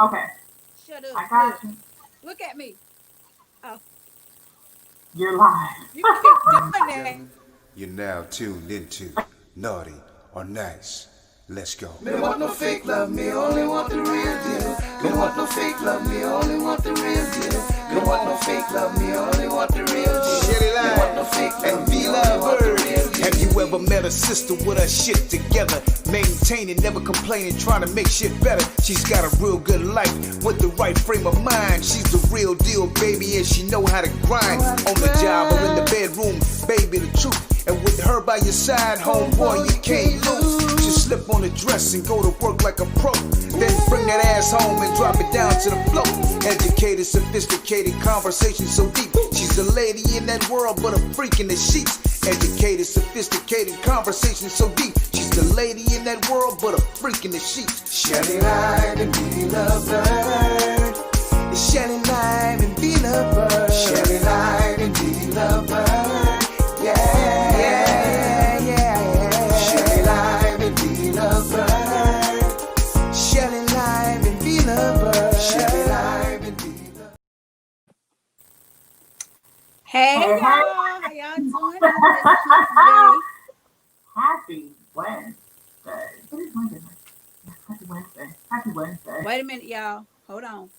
Okay, Shut up. I got you. Look at me. Oh, You're live. you keep Ladies doing and that. gentlemen, you're now tuned into Naughty or Nice. Let's go. Me don't want no fake love, me only want the real deal. Me don't want no fake love, me only want the real deal. Me don't want no fake love, me only want the real deal. Shelly Me don't want no Line fake love, and me only want the real deal. Have you ever met a sister with her shit together? Maintaining, never complaining, trying to make shit better. She's got a real good life with the right frame of mind. She's the real deal, baby, and she know how to grind. On the job or in the bedroom, baby, the truth. And with her by your side, homeboy, you can't lose. Just slip on the dress and go to work like a pro. Then bring that ass home and drop it down to the floor. Educated, sophisticated, conversation so deep. She's a lady in that world, but a freak in the sheets. Educated, sophisticated, conversation so deep. She's the lady in that world, but a freak in the sheets. Shelly Line and be lovebird. Shelly Lime and be lover. Shelly Line and be lovebird. Yeah, Yeah, yeah. Shelly Line and be lovebird. Shelly Lime and be lover. Shelly Line and be lovebird. Hey Hey, hey. y'all, how y'all doing on this hump day? Happy Wednesday. It is Wednesday. Happy Wednesday. Happy Wednesday. Wait a minute, y'all. Hold on.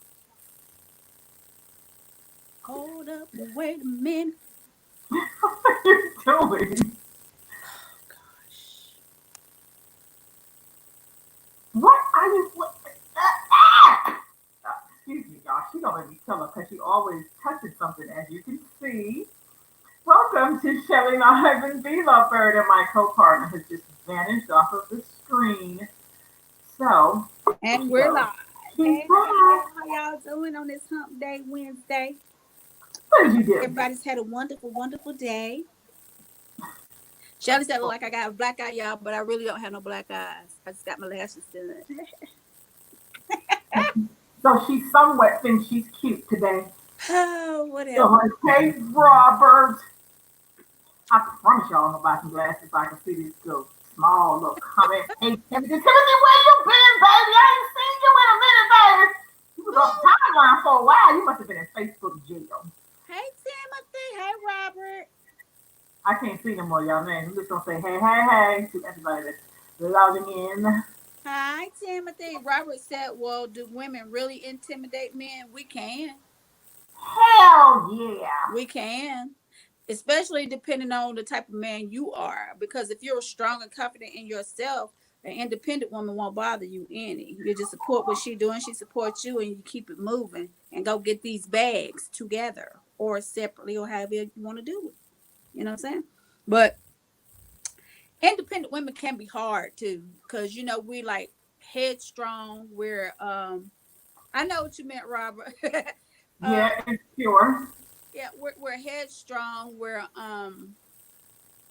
Hold up. Wait a minute. What are you doing? Gosh. What are you? Ah! Excuse me, y'all. She don't let me tell her because she always touches something, as you can see. Welcome to Shelly Live and Be Lovebird, and my co-partner has just vanished off of the screen. So, there And she we're goes. live. She's Hey back. y'all, how y'all doing on this hump day Wednesday? What did you do? Everybody's had a wonderful, wonderful day. Shelly said, look like I got a black eye, y'all, but I really don't have no black eyes. I just got my lashes done. So she somewhat thinks she's cute today. Oh, So, whatever. hey, Robert. I promise y'all I'm gonna buy some glasses so I can see this little small little comment. Hey, Timothy, Timothy, where you been, baby? I ain't seen you in a minute, baby. You was off the timeline for a while. You must have been in Facebook jail. Hey, Timothy. Hey, Robert. I can't see no more y'all names. I'm just gonna say hey, hey, hey to everybody that's logging in. Hi, Timothy. Robert said, well, do women really intimidate men? We can. Hell yeah. We can. Especially depending on the type of man you are. Because if you're strong and confident in yourself, an independent woman won't bother you any. You just support what she's doing, she supports you, and you keep it moving and go get these bags together or separately or however you want to do it. You know what I'm saying? But independent women can be hard too, because we like headstrong. I know what you meant, Robert. Yeah, um, it's pure. yeah, we're headstrong.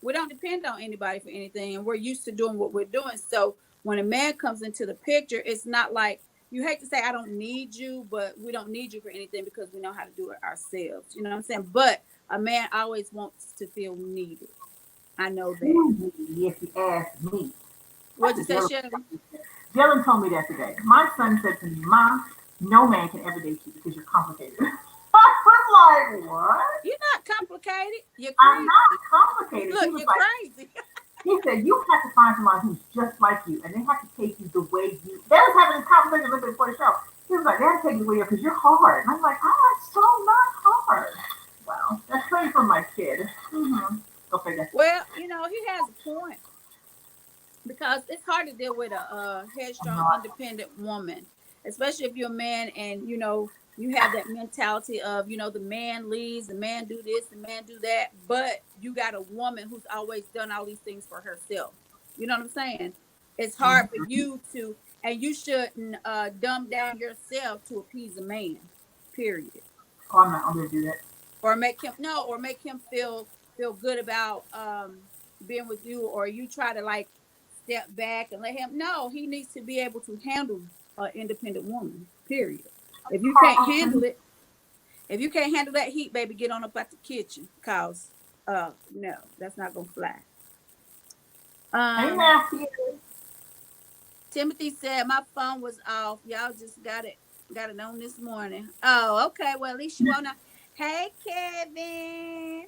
We don't depend on anybody for anything, and we're used to doing what we're doing. So when a man comes into the picture, it's not like you hate to say I don't need you, but we don't need you for anything because we know how to do it ourselves. You know what I'm saying? But a man always wants to feel needed. I know that. Usually, if you ask me. That's What'd you what say, Dylan Shirley? Dylan told me that today. My son said to me, Mom, no man can ever date you because you're complicated. I was like, what? You're not complicated. You're I'm not crazy. complicated. He Look, was you're like, crazy. he said, you have to find someone who's just like you, and they have to take you the way you. They was having this conversation a little bit before the show. He was like, they have to take you the way you are because you're hard. And I'm like, I'm so not hard. Well, that's straight from my kid. Mm-hmm. Go figure. Well, he has a point because it's hard to deal with a I'm headstrong, not. independent woman, especially if you're a man and you have that mentality of the man leads, the man do this, the man do that, but you got a woman who's always done all these things for herself. You know what I'm saying? It's hard for Mm-hmm. you to, and you shouldn't dumb down yourself to appease a man. Period. Oh, I'm not. I'm gonna do that. Or make him no, or make him feel good about being with you, or you try to like step back and let him know he needs to be able to handle an independent woman. Period. If you can't handle it, if you can't handle that heat, baby, get on up at the kitchen, cause no, that's not gonna fly. Hey, Um, Matthew. Timothy said my phone was off. Y'all just got it. Got it on this morning. Oh, okay. Well, at least you wanna. Hey, Kevin.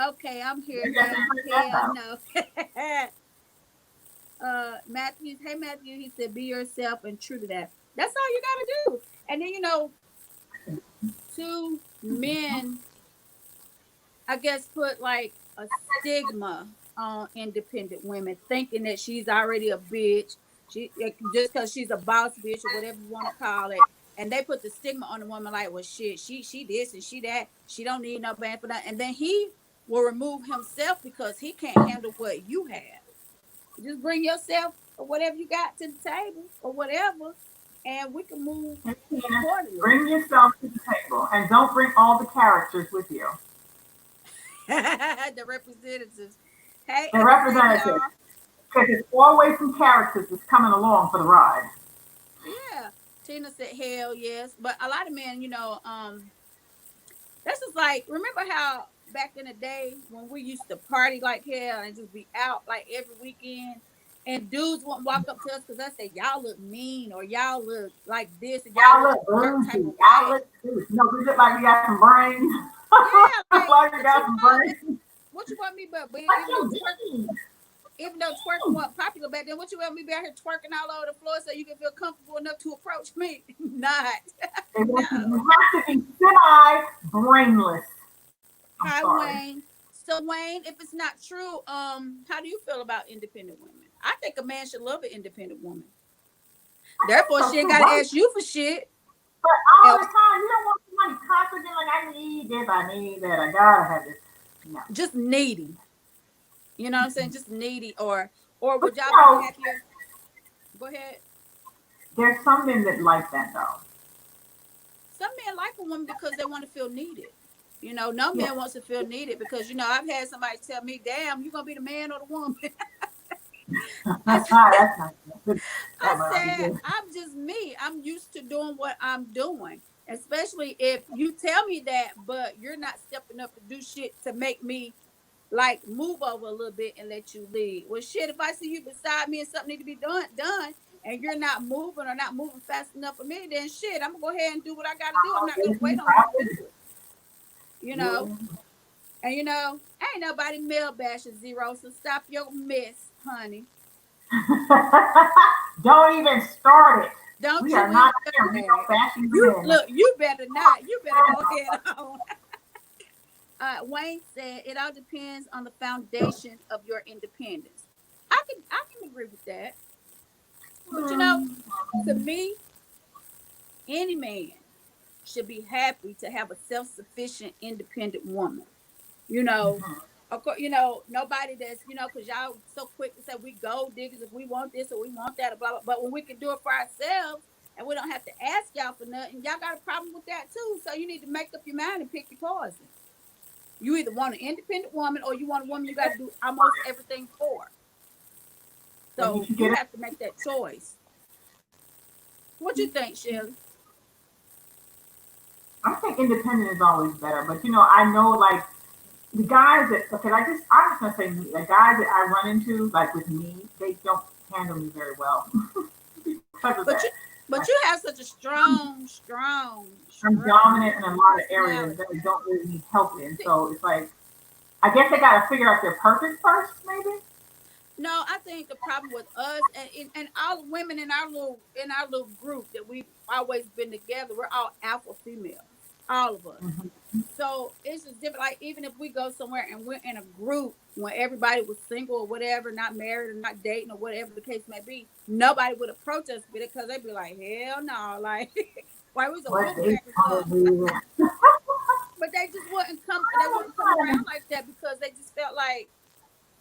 Okay, I'm here Maybe I now. can put Hell that no. Matthew. Hey, Matthew. He said, "Be yourself and true to that." That's all you gotta do. And then two men, I guess, put like a stigma on independent women, thinking that she's already a bitch. She just because she's a boss bitch or whatever you want to call it, and they put the stigma on the woman like, well, shit, she this and she that. She don't need no man for that. And then he will remove himself because he can't handle what you have. Just bring yourself or whatever you got to the table or whatever, and we can move up. Hey, Tina, accordingly. bring yourself to the table and don't bring all the characters with you. The representatives. Hey, The hey, representatives. y'all. Because there's always some characters that's coming along for the ride. Yeah. Tina said, hell yes. But a lot of men, that's just like, remember how back in the day when we used to party like hell and just be out like every weekend? And dudes wouldn't walk up to us because I said, y'all look mean or y'all look like this and y'all Y'all look look a certain type bougie. of Y'all way. look cute. We look like we got some brains. Yeah, like, Like we what you got some want? And brains. what you want me but What even though you need? twerking wasn't popular back then, what you want me be out here twerking all over the floor so you can feel comfortable enough to approach me? Not. They want you, No. you have to be semi-brainless. I'm Hi, sorry. Wayne. So, Wayne, if it's not true, how do you feel about independent women? I think a man should love an independent woman. I think Therefore, so she ain't too. got to Why? ask you for shit. But all the Else, time, you don't want somebody constantly like, I need this, I need that, I gotta have this. No. just needy. You know what I'm saying? Just needy, or But would y'all be happier? Go ahead. there's some men that like that though. Some men like a woman because they want to feel needed. No Yeah. man wants to feel needed because I've had somebody tell me, "Damn, you gonna be the man or the woman?" I That's not good. I That might not be said, good. I'm just me. I'm used to doing what I'm doing. Especially if you tell me that, but you're not stepping up to do shit to make me like move over a little bit and let you lead. Well, shit, if I see you beside me and something need to be done, and you're not moving or not moving fast enough for me, then shit, I'm gonna go ahead and do what I gotta do. I'm I'll not get gonna it wait from on you to do the it. You know, Yeah. and ain't nobody male bashing zero, so stop your mess, honey. Don't even start it. Don't We you are even not here. We start are it. bashing the You men. look, you better not. You better go ahead on. Wayne said it all depends on the foundation of your independence. I can agree with that. But Hmm. to me, any man should be happy to have a self-sufficient, independent woman. You know, of course, nobody that's because y'all so quick to say we gold diggers if we want this or we want that, or blah blah. But when we can do it for ourselves and we don't have to ask y'all for nothing, y'all got a problem with that too. So you need to make up your mind and pick your poison. You either want an independent woman or you want a woman you got to do almost everything for. Then you So should you get it. have to make that choice. What you think, Shelly? I think independent is always better, but I know like the guys that okay, I'm just gonna say me, the guys that I run into, like with me, they don't handle me very well because of But that. you, but Like you have such a strong, strong, I'm strong dominant in a lot of areas personality. that I don't really need help in. So it's like I guess they gotta figure out their purpose first, maybe. No, I think the problem with us and all the women in our little group that we've always been together, we're all alpha females, all of us. Hmm. So it's just different. Like even if we go somewhere and we're in a group when everybody was single or whatever, not married or not dating or whatever the case may be, nobody would approach us with it because they'd be like, hell no, like why was a What whoop they back or gonna something. do? But they wouldn't come around like that because they just felt like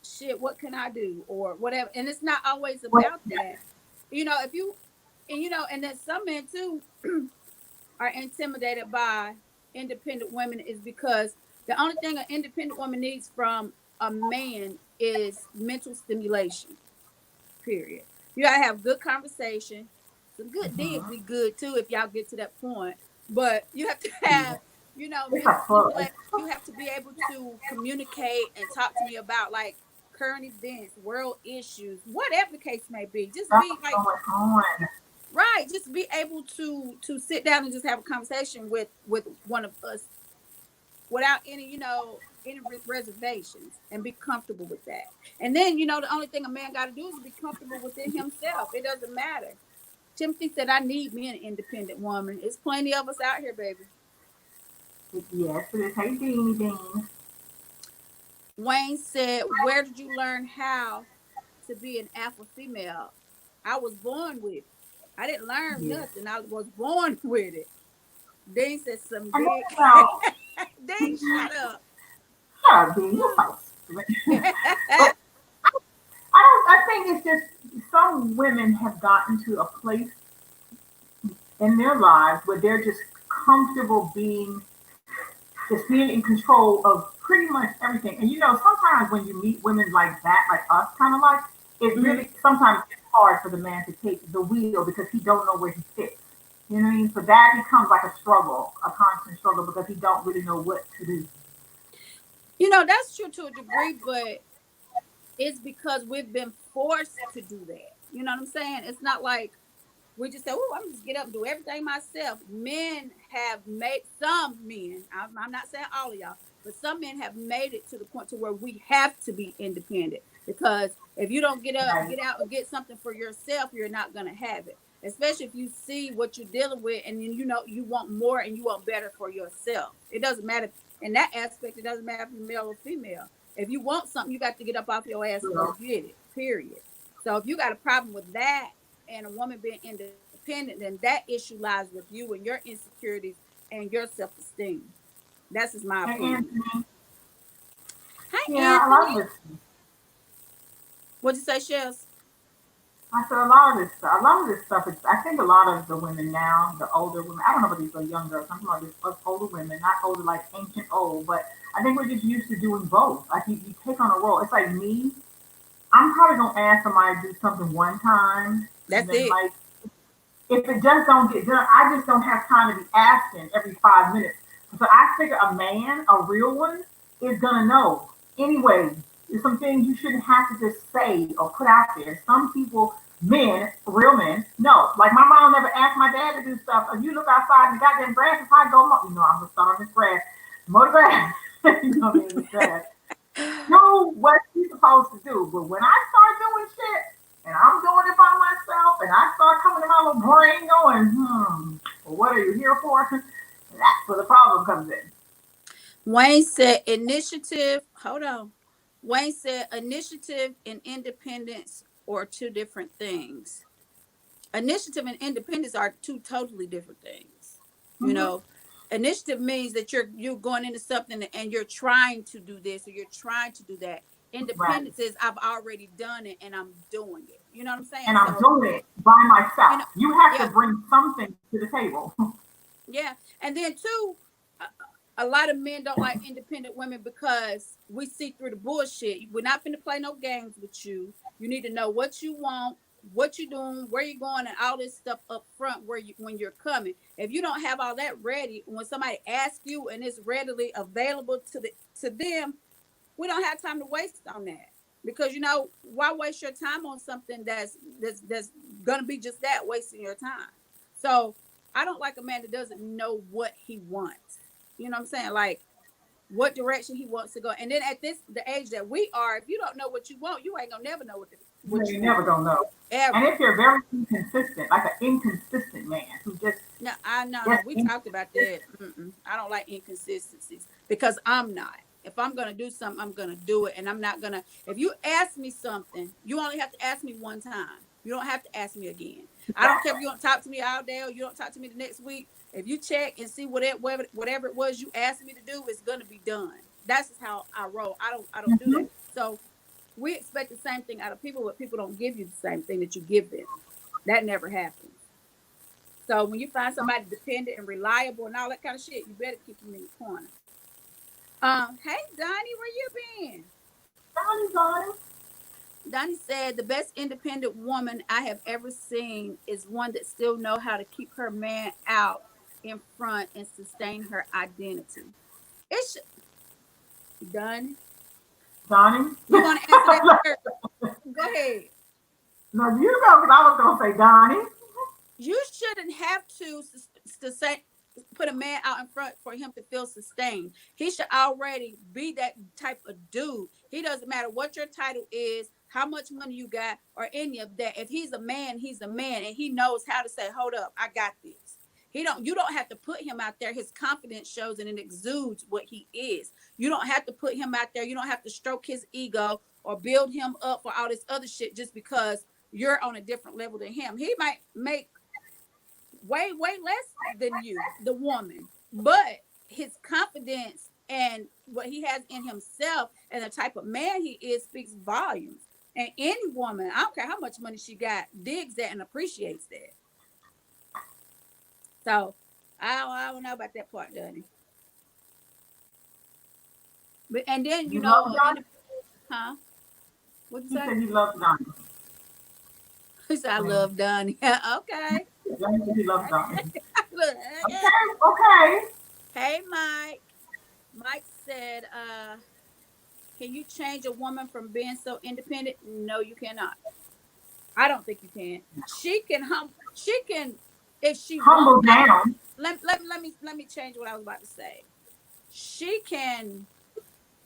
shit, what can I do or whatever. And it's not always What? about that. If you and then some men too are intimidated by independent women is because the only thing an independent woman needs from a man is mental stimulation. Period. You gotta have good conversation. Some good dick Hmm. be good too if y'all get to that point. But you have to Yeah. have, It's mental a plus. stimulation. You have to be able to communicate and talk to me about like current events, world issues, whatever the case may be. Just That's be what's like going on. Right. Just be able to sit down and just have a conversation with one of us without any, any reservations, and be comfortable with that. And then, the only thing a man got to do is be comfortable within himself. It doesn't matter. Timothy said, I need me an independent woman. It's plenty of us out here, baby. Yes, it is. Hey, Beanie Bean. Wayne said, where did you learn how to be an alpha female? I was born with it. I didn't learn Yeah. nothing. I was born with it. Dean said some And dick. then, now, Dean, shut up. shut up, Bean. You're so stupid. But I think it's just some women have gotten to a place in their lives where they're just comfortable just being in control of pretty much everything. And sometimes when you meet women like that, like us, kind of like, it Mhm. really sometimes it's hard for the man to take the wheel because he don't know where he fits. You know what I mean? So that becomes like a struggle, a constant struggle because he don't really know what to do. That's true to a degree, but it's because we've been forced to do that. You know what I'm saying? It's not like we just say, "Oh, I'm just get up and do everything myself." Men have made some men. I'm not saying all of y'all, but some men have made it to the point to where we have to be independent because if you don't get up, Right? get out, and get something for yourself, you're not gonna have it. Especially if you see what you're dealing with, and then you want more and you want better for yourself. It doesn't matter in that aspect. It doesn't matter if you're male or female. If you want something, you got to get up off your ass and go So, get it. Period. So if you got a problem with that and a woman being independent, then that issue lies with you and your insecurities and your self-esteem. That's just my and opinion. Anthony, Hi, yeah, a lot of Anthony. this. What'd you say, Shells? I said a lot of this stuff. I think a lot of the women now, the older women. I don't know about these young girls. I'm talking about these us older women, not older like ancient old, but I think we're just used to doing both. Like you take on a role. It's like me. I'm probably gonna ask somebody to do something one time, and That's then it. like if it just don't get done, I just don't have time to be asking every 5 minutes. So I figure a man, a real one, is gonna know. Anyway, there's some things you shouldn't have to just say or put out there. Some people, men, real men, no. Like my mom never asked my dad to do stuff. If you look outside and the goddamn grass is high, go mow. I'm gonna start on this grass. Mow the grass. What I mean? This grass do what you're supposed to do. But when I start doing shit and I'm doing it by myself and I start coming to my little brain going, well, what are you here for? That's where the problem comes in. Wayne said initiative. Hold on. Wayne said initiative and independence are two different things. Initiative and independence are two totally different things. You Hmm. know, initiative means that you're going into something and you're trying to do this or you're trying to do that. Right. Independence is I've already done it and I'm doing it. You know what I'm saying? And I'm So, doing it by you myself. know, You have to yeah, bring something to the table. yeah. And then two, a lot of men don't like independent women because we see through the bullshit. We're not finna play no games with you. You need to know what you want, what you're doing, where you're going, and all this stuff up front where you when you're coming. If you don't have all that ready, when somebody asks you and it's readily available to them, we don't have time to waste on that. Because why waste your time on something that's gonna be just that, wasting your time. So I don't like a man that doesn't know what he wants. You know what I'm saying? Like what direction he wants to go. And then at the age that we are, if you don't know what you want, you ain't gonna never know what you You're never want. gonna know. And Ever. if you're very inconsistent, like an inconsistent man who No, I no. just We talked about inconsistent. that. I don't like inconsistencies because I'm not. If I'm gonna do something, I'm gonna do it, and I'm not gonna. If you ask me something, you only have to ask me one time. You don't have to ask me again. I don't care if you don't talk to me all day or you don't talk to me the next week. If you check and see whatever it was you asked me to do, it's gonna be done. That's just how I roll. I don't do Hmm. that. So we expect the same thing out of people, but people don't give you the same thing that you give them. That never happens. So when you find somebody dependent and reliable and all that kind of shit, you better keep them in your corner. Hey Donnie, where you been? Donnie, Donnie. Donnie said the best independent woman I have ever seen is one that still know how to keep her man out in front and sustain her identity. It's done. Donnie. You want to answer that first? Go ahead. No, you go because I was gonna say Donnie. you shouldn't have to say put a man out in front for him to feel sustained. He should already be that type of dude. He doesn't matter what your title is, how much money you got, or any of that. If he's a man, he's a man, and he knows how to say, "Hold up, I got this." He don't. You don't have to put him out there. His confidence shows and it exudes what he is. You don't have to put him out there. You don't have to stroke his ego or build him up for all this other shit just because you're on a different level than him. He might make way less than you, the woman, but his confidence and what he has in himself and the type of man he is speaks volumes. And any woman, I don't care how much money she got, digs that and appreciates that. So I don't know about that part, Donnie. But and then You love Donnie? huh? What you He say? said he loves Donnie. He said I love Donnie. Okay. He loves Donnie. Look, Okay. hey Mike. Mike said, can you change a woman from being so independent? No, you cannot. I don't think you can. She can if she wants. Humble down. Let me change what I was about to say. She can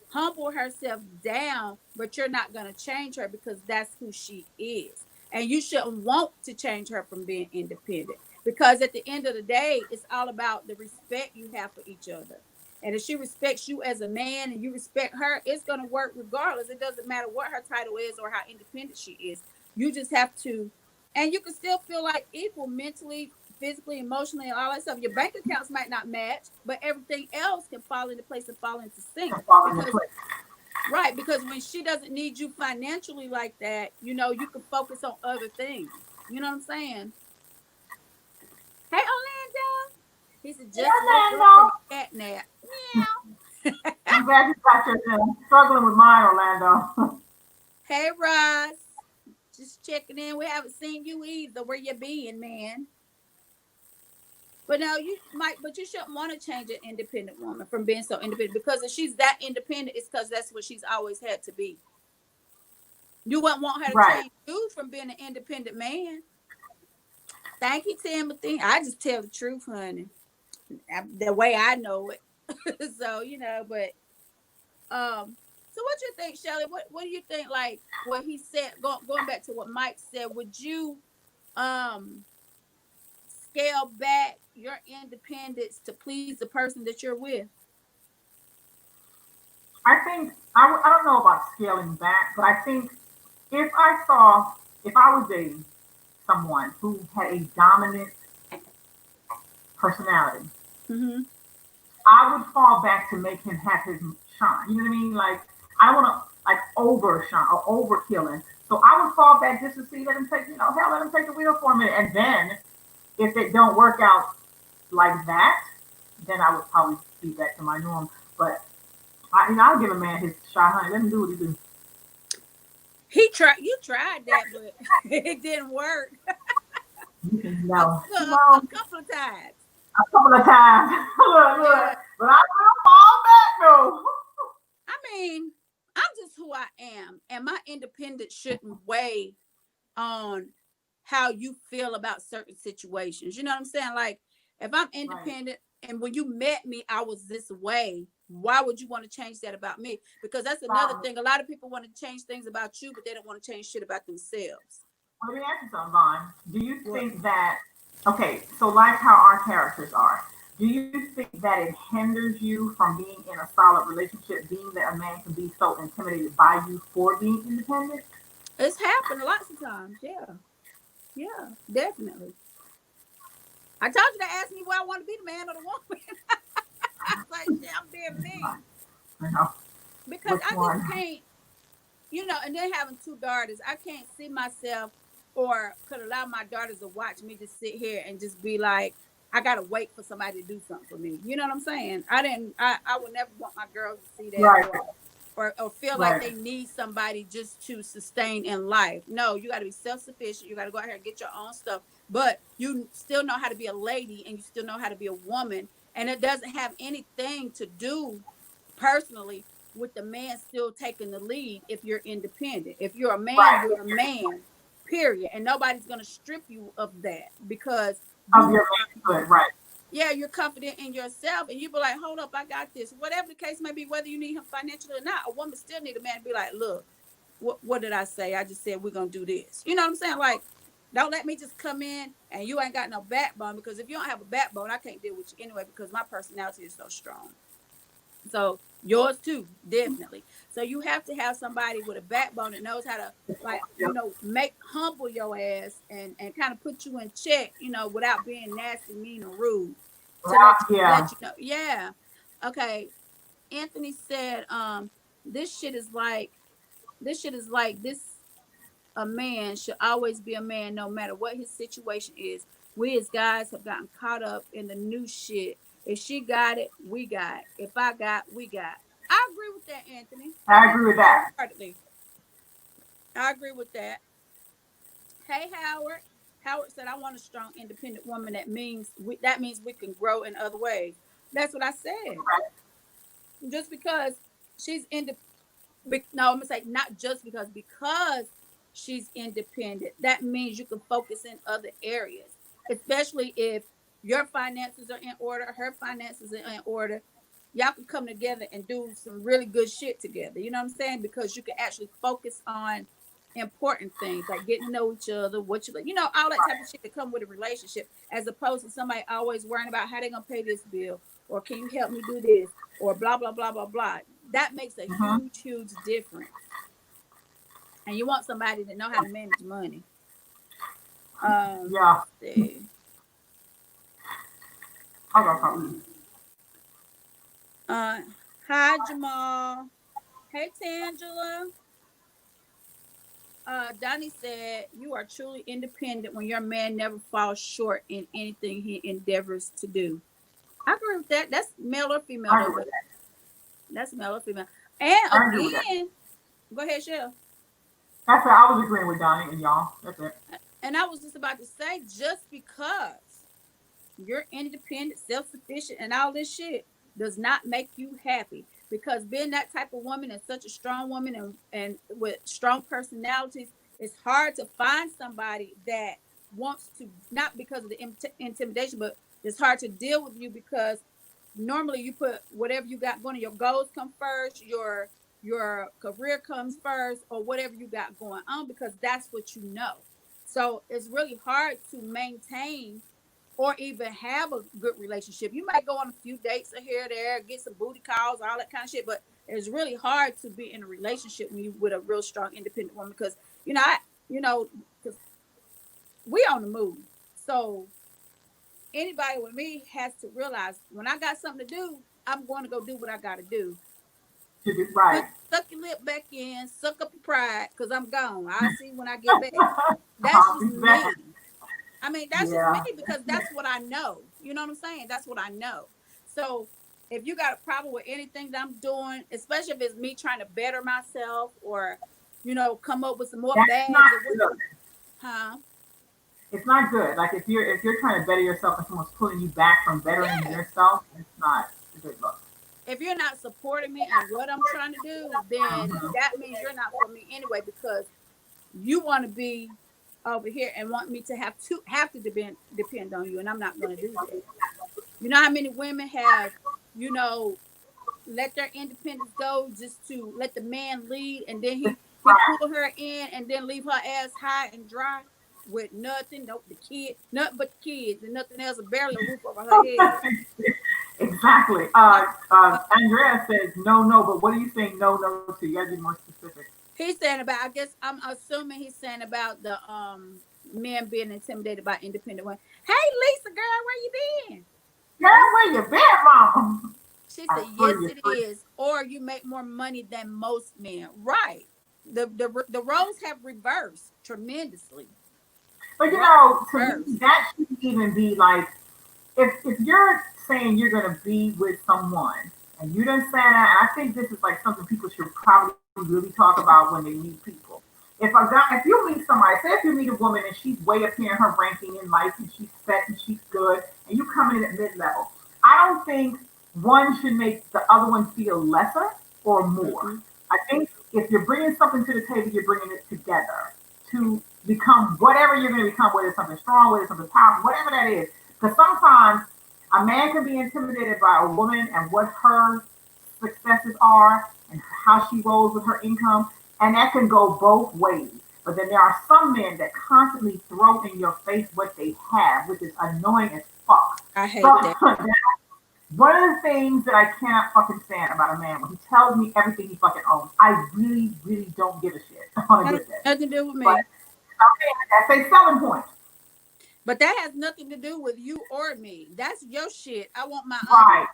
humble herself down, but you're not going to change her because that's who she is. And you shouldn't want to change her from being independent because at the end of the day, it's all about the respect you have for each other. And if she respects you as a man and you respect her, it's going to work regardless. It doesn't matter what her title is or how independent she is. You just have to, and you can still feel like equal mentally, physically, emotionally, and all that stuff. Your bank accounts might not match, but everything else can fall into place and fall into sync. Because right, because when she doesn't need you financially like that, you can focus on other things. You know what I'm saying? Hey, Orlando. He said, just woke up from a cat nap. Meow. I'm glad you got your struggling with mine, Orlando. Hey, Ross. Just checking in. We haven't seen you either. Where you been, man? But no, you might, but you shouldn't want to change an independent woman from being so independent because if she's that independent, it's because that's what she's always had to be. You wouldn't want her to Right. change you from being an independent man. Thank you, Timothy. I just tell the truth, honey. The way I know it. So, but so what you think, Shelly? What do you think, like what he said, going back to what Mike said, would you scale back your independence to please the person that you're with? I think I don't know about scaling back, but I think if I was dating someone who had a dominant personality, Mm-hmm. I would fall back to make him have his shine. You know what I mean? Like I don't want to like overshine or overkilling. So I would fall back just to see let him take hell let him take the wheel for a minute, and then if it don't work out like that, then I would probably be back to my norm. But I'll give a man his shot, honey. Let him do what he do. You tried that, but it didn't work. No, A couple of times. a couple of times. Yeah. But I will fall back though. I mean, I'm just who I am, and my independence shouldn't weigh on how you feel about certain situations. You know what I'm saying? Like, if I'm Right. independent and when you met me, I was this way, why would you want to change that about me? Because that's another thing. A lot of people want to change things about you, but they don't want to change shit about themselves. Let me ask you something, Vaughn. Do you What? think that okay, so like how our characters are, do you think that it hinders you from being in a solid relationship, being that a man can be so intimidated by you for being independent? It's happened lots of times. Yeah. Yeah, definitely. I told you to ask me where I want to be, the man or the woman. I was like, yeah, I'm being mean. You know, Because which I one? just can't, and then having two daughters, I can't see myself or could allow my daughters to watch me just sit here and just be like, I gotta wait for somebody to do something for me. You know what I'm saying? I would never want my girls to see that Right, or feel like right, they need somebody just to sustain in life. No, you gotta be self-sufficient. You gotta go out here and get your own stuff. But you still know how to be a lady and you still know how to be a woman. And it doesn't have anything to do personally with the man still taking the lead if you're independent. If you're a man, right. you're a man. period. And nobody's gonna strip you of that because Of you your manhood, right? yeah, you're confident in yourself and you be like, hold up, I got this. Whatever the case may be, whether you need him financially or not, a woman still need a man to be like, look, what did I say? I just said we're gonna do this. You know what I'm saying? Like, don't let me just come in and you ain't got no backbone, because if you don't have a backbone, I can't deal with you anyway because my personality is so strong. So yours too, definitely. So you have to have somebody with a backbone that knows how to, like, Yep. make humble your ass and kind of put you in check, without being nasty, mean, or rude, to Right. let Yeah. you know. Yeah. Okay. Anthony said, this shit is like this. A man should always be a man no matter what his situation is. We as guys have gotten caught up in the new shit. If she got it, we got it. If I got, we got. I agree with that, Anthony. I I do agree with that. wholeheartedly. I agree with that. Hey, Howard. Howard said, "I want a strong, independent woman. That means we can grow in other ways." That's what I said. Just because she's independent. No, I'm gonna say not just because she's independent. That means you can focus in other areas, especially if your finances are in order, her finances are in order. Y'all can come together and do some really good shit together. You know what I'm saying? Because you can actually focus on important things like getting to know each other, what you like, all that type of shit that come with a relationship, as opposed to somebody always worrying about how they gonna pay this bill, or can you help me do this, or blah blah blah blah blah. That makes a Mm-hmm. huge difference. And you want somebody that know how to manage money. Yeah. Let's see. I got something. Uh, hi Jamal. Hey Tangela. Donnie said, "You are truly independent when your man never falls short in anything he endeavors to do." I agree with that. That's male or female I though, agree but with that. that's male or female. And I agree with that. again, go ahead, Shell. That's what I was agreeing with Donnie and y'all. That's it. And I was just about to say, just because you're independent, self-sufficient, and all this shit does not make you happy. Because being that type of woman and such a strong woman and with strong personalities, it's hard to find somebody that wants to, not because of the intimidation, but it's hard to deal with you because normally you put whatever you got going on, your goals come first, your career comes first, or whatever you got going on, because that's what you know. So it's really hard to maintain or even have a good relationship. You might go on a few dates here, there, get some booty calls, all that kind of shit, but it's really hard to be in a relationship when you with a real strong, independent woman because I, because we on the move. So anybody with me has to realize when I got something to do, I'm going to go do what I got to do. To be right. Suck your lip back in, suck up your pride, because I'm gone. I'll see when I get back. That's I'll just be back. me. I mean, that's just me Yeah. because that's what I know. You know what I'm saying? That's what I know. So if you got a problem with anything that I'm doing, especially if it's me trying to better myself or, come up with some more That's bags not or what, good. huh? It's not good. Like if you're trying to better yourself and someone's pulling you back from bettering Yeah. yourself, it's not a good look. If you're not supporting me and what I'm trying to do, then Mm-hmm. that means you're not for me anyway because you want to be over here and want me to have to depend on you, and I'm not going to do that. You know how many women have, you know, let their independence go just to let the man lead, and then he Right. pull her in and then leave her ass high and dry with nothing, no nothing but the kids and nothing else, barely a roof over her head. Exactly. Uh, uh, Andrea says no, no, but what are you saying no, no to? You gotta be more specific. he's saying about, I guess I'm assuming he's saying about the men being intimidated by independent women. Hey Lisa, girl, where you been? Girl, Lisa, where you been, mama? she I said, yes, free you it free. is. Or you make more money than most men. Right. The roles have reversed tremendously. But Roles to me, reversed. that shouldn't even be like if you're saying you're gonna be with someone and you didn't say that, and I think this is like something people should probably really talk about when they meet people. If you meet somebody, say if you meet a woman and she's way up here in her ranking in life and she's set and she's good, and you come in at mid level, I don't think one should make the other one feel lesser or more. Mm-mm. I think if you're bringing something to the table, you're bringing it together to become whatever you're going to become, whether it's something strong, whether it's something powerful, whatever that is. Because sometimes a man can be intimidated by a woman and what her successes are and how she rolls with her income, and that can go both ways. But then there are some men that constantly throw in your face what they have, which is annoying as fuck. I hate So that. one of the things that I cannot fucking stand about a man when he tells me everything he fucking owns, I really, really don't give a shit on a good day. Nothing to do with me. But okay, that's a selling point. But that has nothing to do with you or me. That's your shit. I want my own. Right.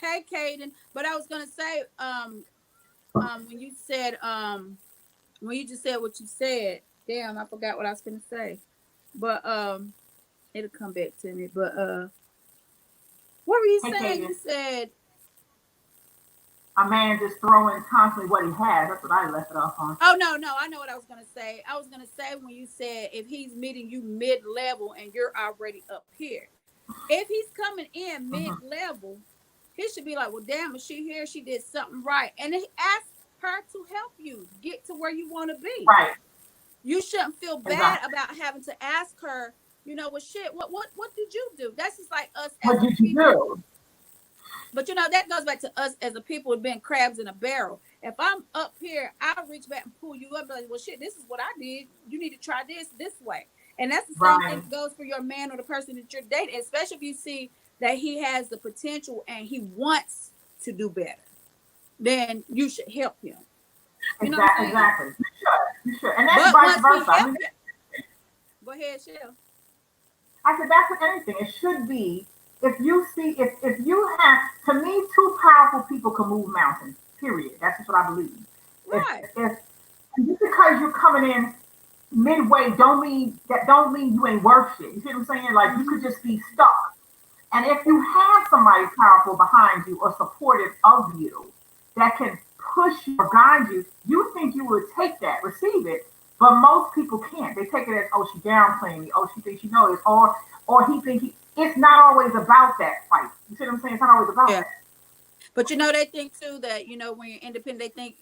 Hey, Caden. But I was gonna say, when you said, when you just said what you said, damn, I forgot what I was gonna say. But it'll come back to me. But what were you Hey, saying? Kaden, You said, a man just throwing constantly what he has. That's what I left it off on. oh no, I know what I was gonna say. I was gonna say when you said if he's meeting you mid level and you're already up here, if he's coming in mid Mhm. level, he should be like, well, damn, is she here? She did something right, and he ask her to help you get to where you want to be. Right. You shouldn't feel bad Exactly. about having to ask her. You know, well, shit, what did you do? That's just like us as What a did you people. do? But you know, that goes back to us as a people with being crabs in a barrel. If I'm up here, I'll reach back and pull you up like, well, shit, this is what I did. You need to try this way. And that's the same thing Right. that goes for your man or the person that you're dating, especially if you see that he has the potential and he wants to do better, then you should help him. You know what Exactly. I'm saying? Exactly. You should. You should. And that's But vice once he versa. I help mean, you, go ahead, Shell. I said that's with anything. It should be if you see if you have to me two powerful people can move mountains. Period. That's just what I believe. Right. If just because you're coming in midway don't mean you ain't worth shit. You see what I'm saying? Like you could Mm-hmm. just be stuck. And if you have somebody powerful behind you or supportive of you that can push you or guide you, you think you would take that, receive it. But most people can't. They take it as, oh, she downplaying me. Oh, she thinks she knows. Or he thinks it's not always about that fight. You see what I'm saying? It's not always about Yeah. that. But you know, they think too that, you know, when you're independent, they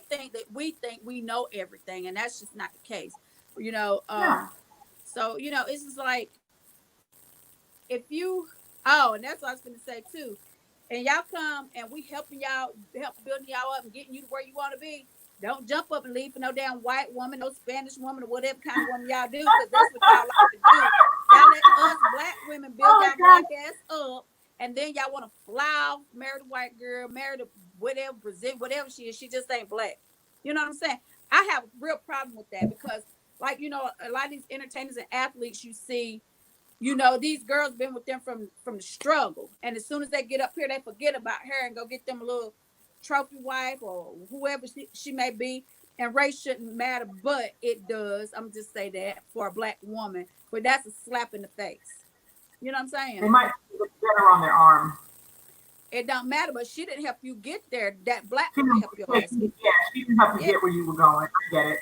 think that we think we know everything, and that's just not the case. You know, Yeah. so you know, it's just like if you oh, and that's what I was gonna say too. And y'all come and we helping y'all, help building y'all up and getting you to where you want to be. Don't jump up and leave for no damn white woman, no Spanish woman, or whatever kind of woman y'all do, because that's what y'all like to do. Y'all let us black women build Oh my y'all God. black ass up, and then y'all want to fly off, marry the white girl, marry the whatever, present whatever she is. She just ain't black. You know what I'm saying? I have a real problem with that because, like, you know, a lot of these entertainers and athletes you see, you know, these girls been with them from the struggle, and as soon as they get up here they forget about her and go get them a little trophy wife or whoever she may be. And race shouldn't matter, but it does. I'm just say that for a black woman, but that's a slap in the face. You know what I'm They saying? might look better on their arm. It don't matter, but she didn't help you get there. That black She woman didn't, helped your yeah, ass get yeah, she didn't have to there. Yeah. get where you were going. I get it.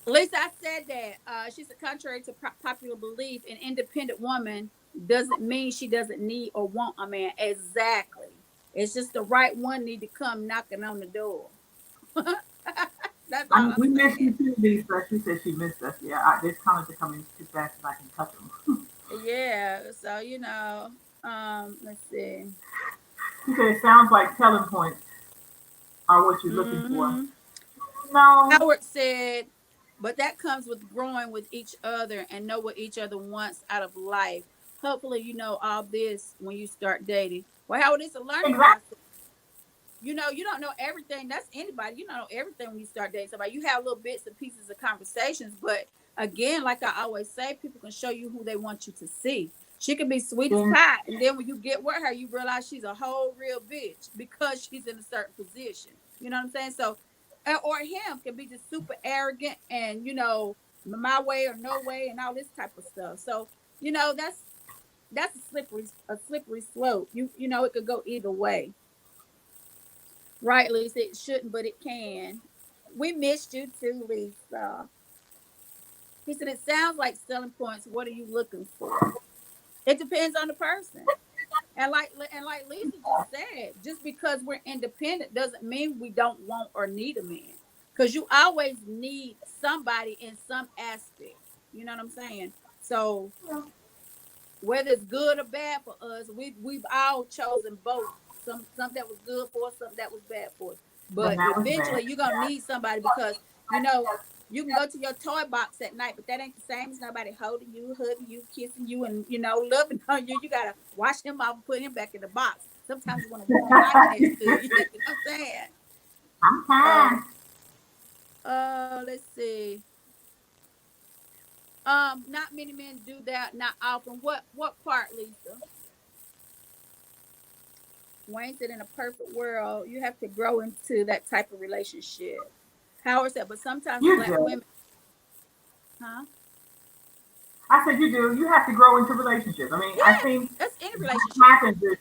Lisa, I said that. She said, contrary to popular belief, an independent woman doesn't mean she doesn't need or want a man. Exactly. It's just the right one need to come knocking on the door. That's I all mean, I'm we miss saying. you too, Lisa. She said she missed us. Yeah, this comments are coming too fast as I can touch them. Yeah. So you know, let's see. She said it sounds like telling points are what you're looking for. Hmm. No, Howard said, but that comes with growing with each other and know what each other wants out of life. Hopefully, you know all this when you start dating. Well, Howard, it's a learning exactly. process. You know, you don't know everything. That's anybody. You don't know everything when you start dating somebody. You have little bits and pieces of conversations, but again, like I always say, people can show you who they want you to see. She can be sweet as Then pie, and then when you get with her, you realize she's a whole real bitch because she's in a certain position. You know what I'm saying? So, or him can be just super arrogant and you know my way or no way and all this type of stuff. So, you know that's a slippery slope. You know it could go either way. Right, Lisa. It shouldn't, but it can. We missed you too, Lisa. He said, it sounds like selling points. What are you looking for? It depends on the person. And like Lisa just said, just because we're independent doesn't mean we don't want or need a man. because you always need somebody in some aspect. You know what I'm saying? So Yeah. whether it's good or bad for us, we've all chosen both. Some that was good for us, some that was bad for us. Then But that was bad. eventually you're gonna need somebody because you know you can go to your toy box at night, but that ain't the same as nobody holding you, hugging you, kissing you, and loving on you. You gotta wash him off and put him back in the box. Sometimes you want a warm body next to you. You know what I'm saying? I'm Uh fine. let's see. Not many men do that, not often. What part, Lisa? Wayne said, in a perfect world, you have to grow into that type of relationship. Howard said, but sometimes You black do. women, huh? I said you do. You have to grow into relationships. I mean, I Yeah, think that's any what relationship. happens is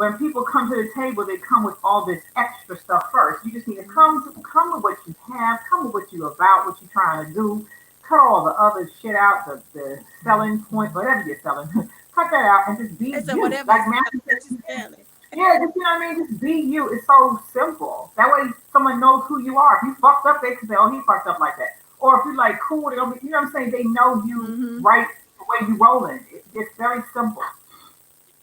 when people come to the table, they come with all this extra stuff first. You just need to Mhm. come with what you have, come with what you're about, what you're trying to do. Cut all the other shit out, the selling point, whatever you're selling. Cut that out and just be They said, you. whatever Like is Matthew what you said, selling. yeah, just you know what I mean. Just be you. It's so simple. That way, someone knows who you are. If you fucked up, they can say, "Oh, he fucked up like that." Or if you like cool, they don't. You know what I'm saying? They know you Hmm. right the way you rolling. It's very simple.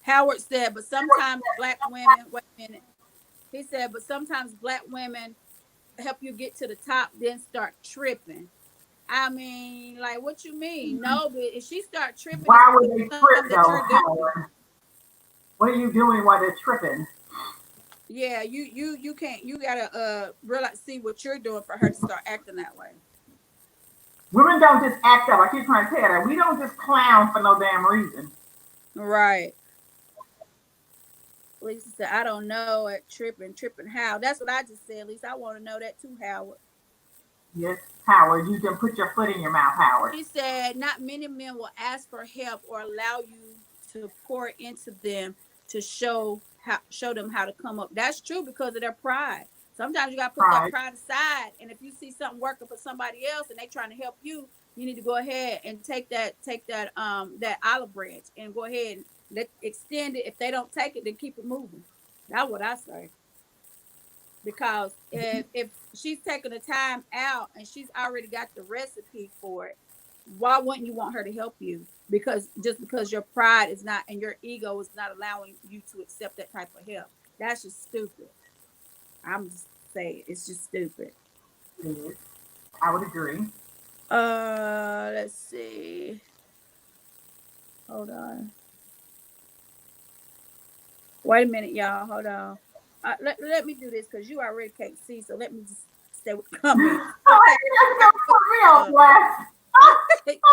Howard said, but sometimes black women, wait a minute. He said, but sometimes black women help you get to the top, then start tripping. I mean, like, what you mean? No, but if she start tripping, it's Why because would they of trip something that though, you're doing. Howard? What are you doing while they're tripping? Yeah, you can't. You gotta realize, see what you're doing for her to start acting that way. Women don't just act up. I keep trying to tell you that. We don't just clown for no damn reason. Right. Lisa said, I don't know at tripping how. That's what I just said, Lisa. I want to know that too, Howard. Yes, Howard, you can put your foot in your mouth, Howard. She said, not many men will ask for help or allow you to pour into them to show them how to come up. That's true because of their pride. Sometimes you gotta put that Pride. pride aside. And if you see something working for somebody else and they trying to help you, you need to go ahead and take that olive branch and go ahead and let extend it. If they don't take it, then keep it moving. That's what I say. Because if she's taking the time out and she's already got the recipe for it, why wouldn't you want her to help you? Because just because your pride is not and your ego is not allowing you to accept that type of help, that's just stupid. I'm just saying, it's just stupid. Yes, I would agree. Let's see. Hold on. Wait a minute, y'all. Hold on. Let me do this because you already can't see. So let me just stay with the comments. Oh, Okay. you just gonna put me on blast.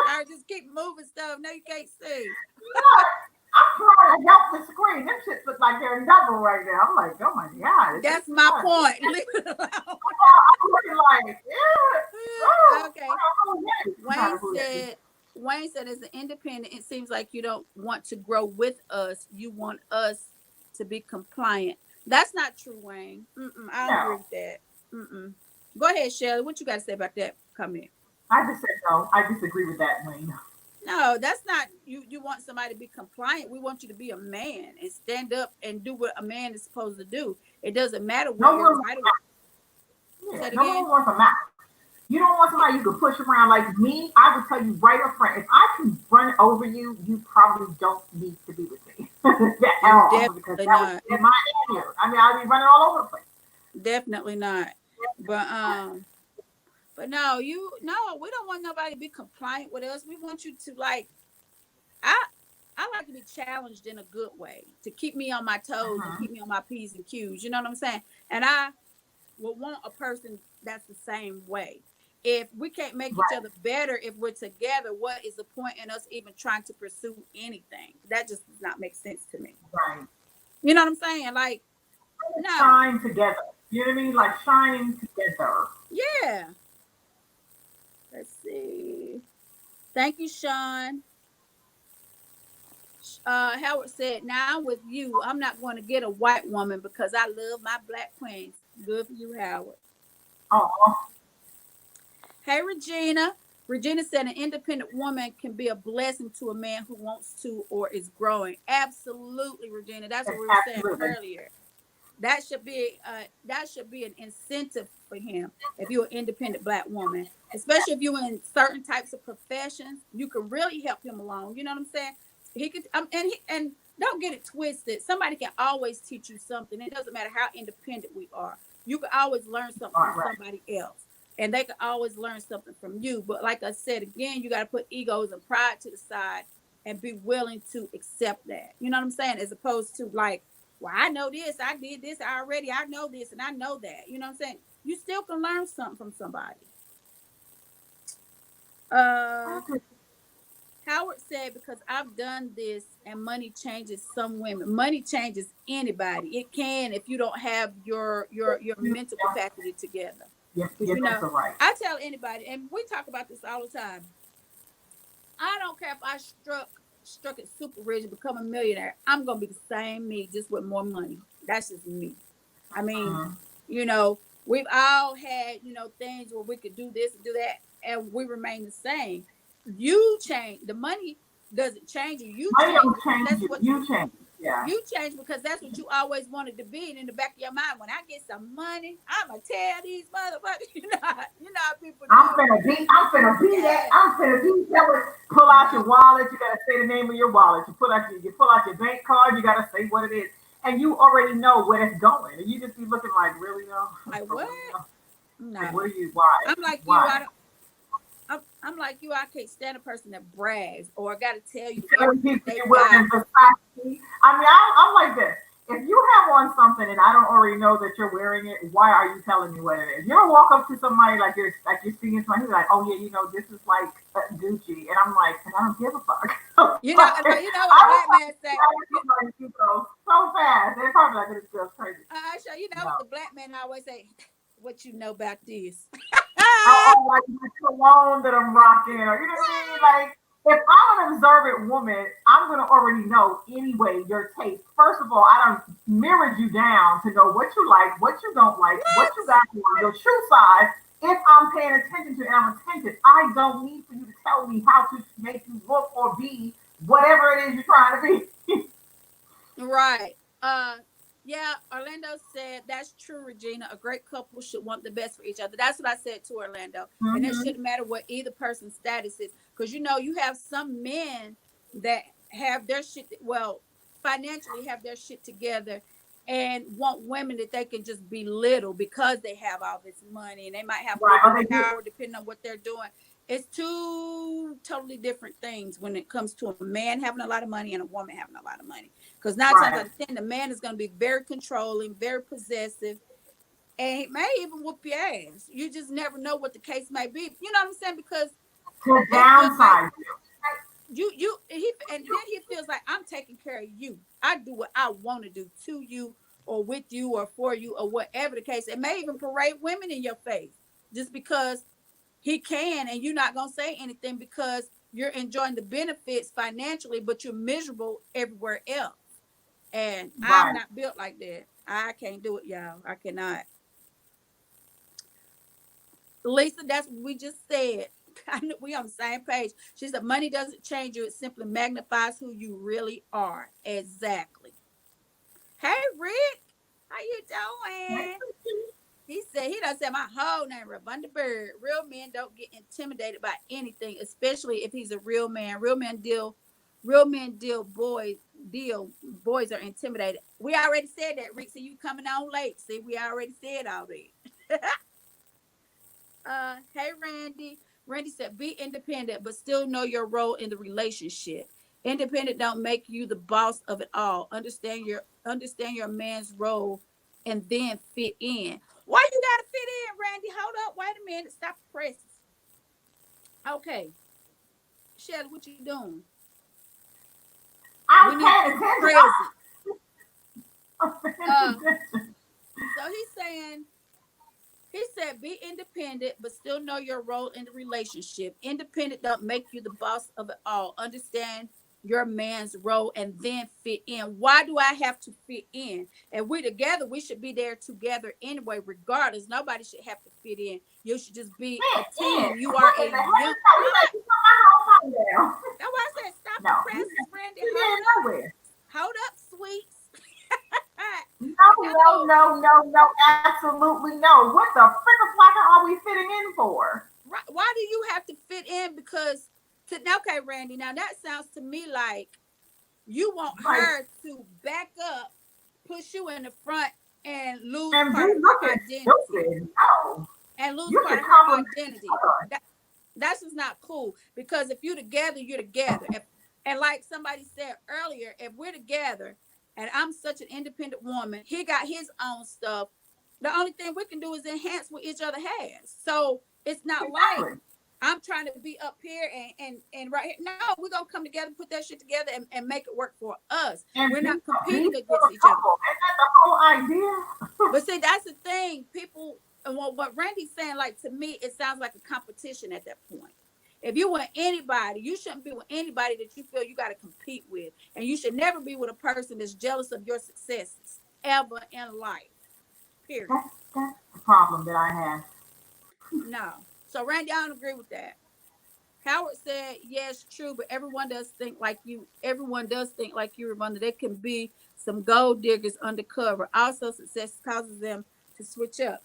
I just keep moving stuff. No, you can't see. Look, I'm trying to help the screen. Them shit look like they're double right now. I'm like, oh my god, is this That's my fun? point. Leave it alone. I'm looking like, yeah. Oh, Okay. trying Wayne to who that is. said, Wayne said, as an independent, it seems like you don't want to grow with us. You want us to be compliant. That's not true, Wayne. I don't agree No, with that. Mm-mm. Go ahead, Shelly. What you got to say about that comment? I just said no. I disagree with that, Wayne. No, that's not you. You want somebody to be compliant. We want you to be a man and stand up and do what a man is supposed to do. It doesn't matter No what your one, title. yeah, Say it no again. one wants a mouth. You don't want somebody you can push around like me. I would tell you right up front. If I can run over you, you probably don't need to be with me at all because Definitely that would not. be my area. I mean, I'd be running all over the place. Definitely not. But no, we don't want nobody to be compliant with us. We want you to like I I like to be challenged in a good way to keep me on my toes and Uh-huh. keep me on my P's and Q's. You know what I'm saying? And I would want a person that's the same way. If we can't make each Right, other better if we're together, what is the point in us even trying to pursue anything? That just does not make sense to me. right. You know what I'm saying? Like, no. Shine together. You know what I mean? Like shining together. Yeah. Let's see. Thank you, Sean. Howard said, now I'm with you. I'm not going to get a white woman because I love my black queens. Good for you, Howard. Oh, Hey, Regina. Regina said, an independent woman can be a blessing to a man who wants to or is growing. Absolutely, Regina. That's what we were saying absolutely. earlier. That should be an incentive for him. If you're an independent black woman, especially if you're in certain types of professions, you can really help him along. You know what I'm saying? He could and don't get it twisted. Somebody can always teach you something. It doesn't matter how independent we are. You can always learn something from Right. somebody else, and they can always learn something from you. But like I said again, you got to put egos and pride to the side and be willing to accept that. You know what I'm saying? As opposed to like, well, I know this, I did this already, I know this, and I know that. You know what I'm saying? You still can learn something from somebody. Uh, Howard said, because I've done this and money changes some women. Money changes anybody. It can if you don't have your mental capacity together. Yes, Because yes, that's right. I tell anybody, and we talk about this all the time. I don't care if I struck it super rich and become a millionaire. I'm gonna be the same me, just with more money. That's just me. I mean, Uh-huh. you know, we've all had, things where we could do this and do that, and we remain the same. You change. The money doesn't change you. You Money change don't because change that's you. what You change. Yeah. you change because that's what you always wanted to be. And in the back of your mind, when I get some money, I'ma tell these motherfuckers, how people I'm do. finna be. I'm finna be that. Yeah. I'm finna be that. Pull out your No. wallet. You gotta say the name of your wallet. You pull out your bank card. You gotta say what it is, and you already know where it's going. And you just be looking like, really though, Like for what? real though. Like, what No. are you? Why? I'm like you. Why? I'm like you. I can't stand a person that brags or I got to tell you Telling everything people they you're got. wearing Versace. I mean, I'm like this. If you have on something and I don't already know that you're wearing it, why are you telling me what it is? You ever walk up to somebody like you're seeing somebody who's like, oh yeah, this is like Gucci, and I'm like, and I don't give a fuck. But you know I what a was black man say. like, somebody you go so fast. They're probably like, this girl's crazy. I show you know No. what the black man always say. What you know about this? Oh, like the cologne that I'm rocking, or you know what I mean? Like, if I'm an observant woman, I'm gonna already know anyway your taste. First of all, I don't mirrored you down to know what you like, what you don't like, what you got on your shoe size. If I'm paying attention to it and I'm attentive, I don't need for you to tell me how to make you look or be whatever it is you're trying to be. Right. Yeah, Orlando said that's true, Regina. A great couple should want the best for each other. That's what I said to Orlando. And it Mm-hmm. shouldn't matter what either person's status is. Because you have some men that have their shit, well, financially have their shit together and want women that they can just belittle because they have all this money and they might have a Right. little bit Oh, they of do. power depending on what they're doing. It's two totally different things when it comes to a man having a lot of money and a woman having a lot of money. Because 9 times Right. out of 10, the man is going to be very controlling, very possessive, and he may even whoop your ass. You just never know what the case may be. You know what I'm saying? Because To they feel like downside you. and then he feels like I'm taking care of you. I do what I want to do to you or with you or for you or whatever the case. It may even parade women in your face just because he can, and you're not going to say anything because you're enjoying the benefits financially, but you're miserable everywhere else. And I'm Right. not built like that. I can't do it, y'all. I cannot. Lisa, that's what we just said. I know we on the same page. She said money doesn't change you, it simply magnifies who you really are. Exactly. Hey Rick, how you doing? He said he done said my whole name, Ravunda Bird. Real men don't get intimidated by anything, especially if he's a real man. Real men deal. Boys are intimidated. We already said that, Rick. See, you coming on late. See, we already said all that. Hey Randy. Randy said, be independent, but still know your role in the relationship. Independent don't make you the boss of it all. Understand your man's role and then fit in. Why you gotta fit in, Randy? Hold up, wait a minute. Stop the presses. Okay. Shelly, what you doing? We I'm need paying you attention. present. I'm paying Uh, attention. so he said, be independent, but still know your role in the relationship. Independent don't make you the boss of it all. Understand your man's role and then fit in. Why do I have to fit in? And we together, we should be there together anyway, regardless. Nobody should have to fit in. You should just be a Man, team. You are what a in the hell? young. You like you put my whole phone down. That's why I said, stop the No, presses, Randy. you Hold ain't up. nowhere. Hold up, sweets. No, I no, no, no, no, absolutely no. What the frick are we fitting in for? Right? Why do you have to fit in? Because okay, Randy. Now that sounds to me like you want Like, her to back up, push you in the front, and lose and be part of her looking identity. stupid. No. And lose You part should of her compliment identity. her. That's just not cool. Because if you're together, you're together. And like somebody said earlier, if we're together and I'm such an independent woman, he got his own stuff. The only thing we can do is enhance what each other has. So it's not like Exactly. I'm trying to be up here and right here. No, we're gonna come together, put that shit together, and make it work for us. And We're not be competing for against a each other. couple. Isn't that the whole idea? But see, that's the thing. People, well, what Randy's saying, like to me, it sounds like a competition at that point. If you want anybody, you shouldn't be with anybody that you feel you got to compete with, and you should never be with a person that's jealous of your successes ever in life. Period. That's the problem that I have. No. So Randy, I don't agree with that. Howard said, yes, true, but everyone does think like you. Everyone does think like you, Ravonna. There can be some gold diggers undercover. Also, success causes them to switch up.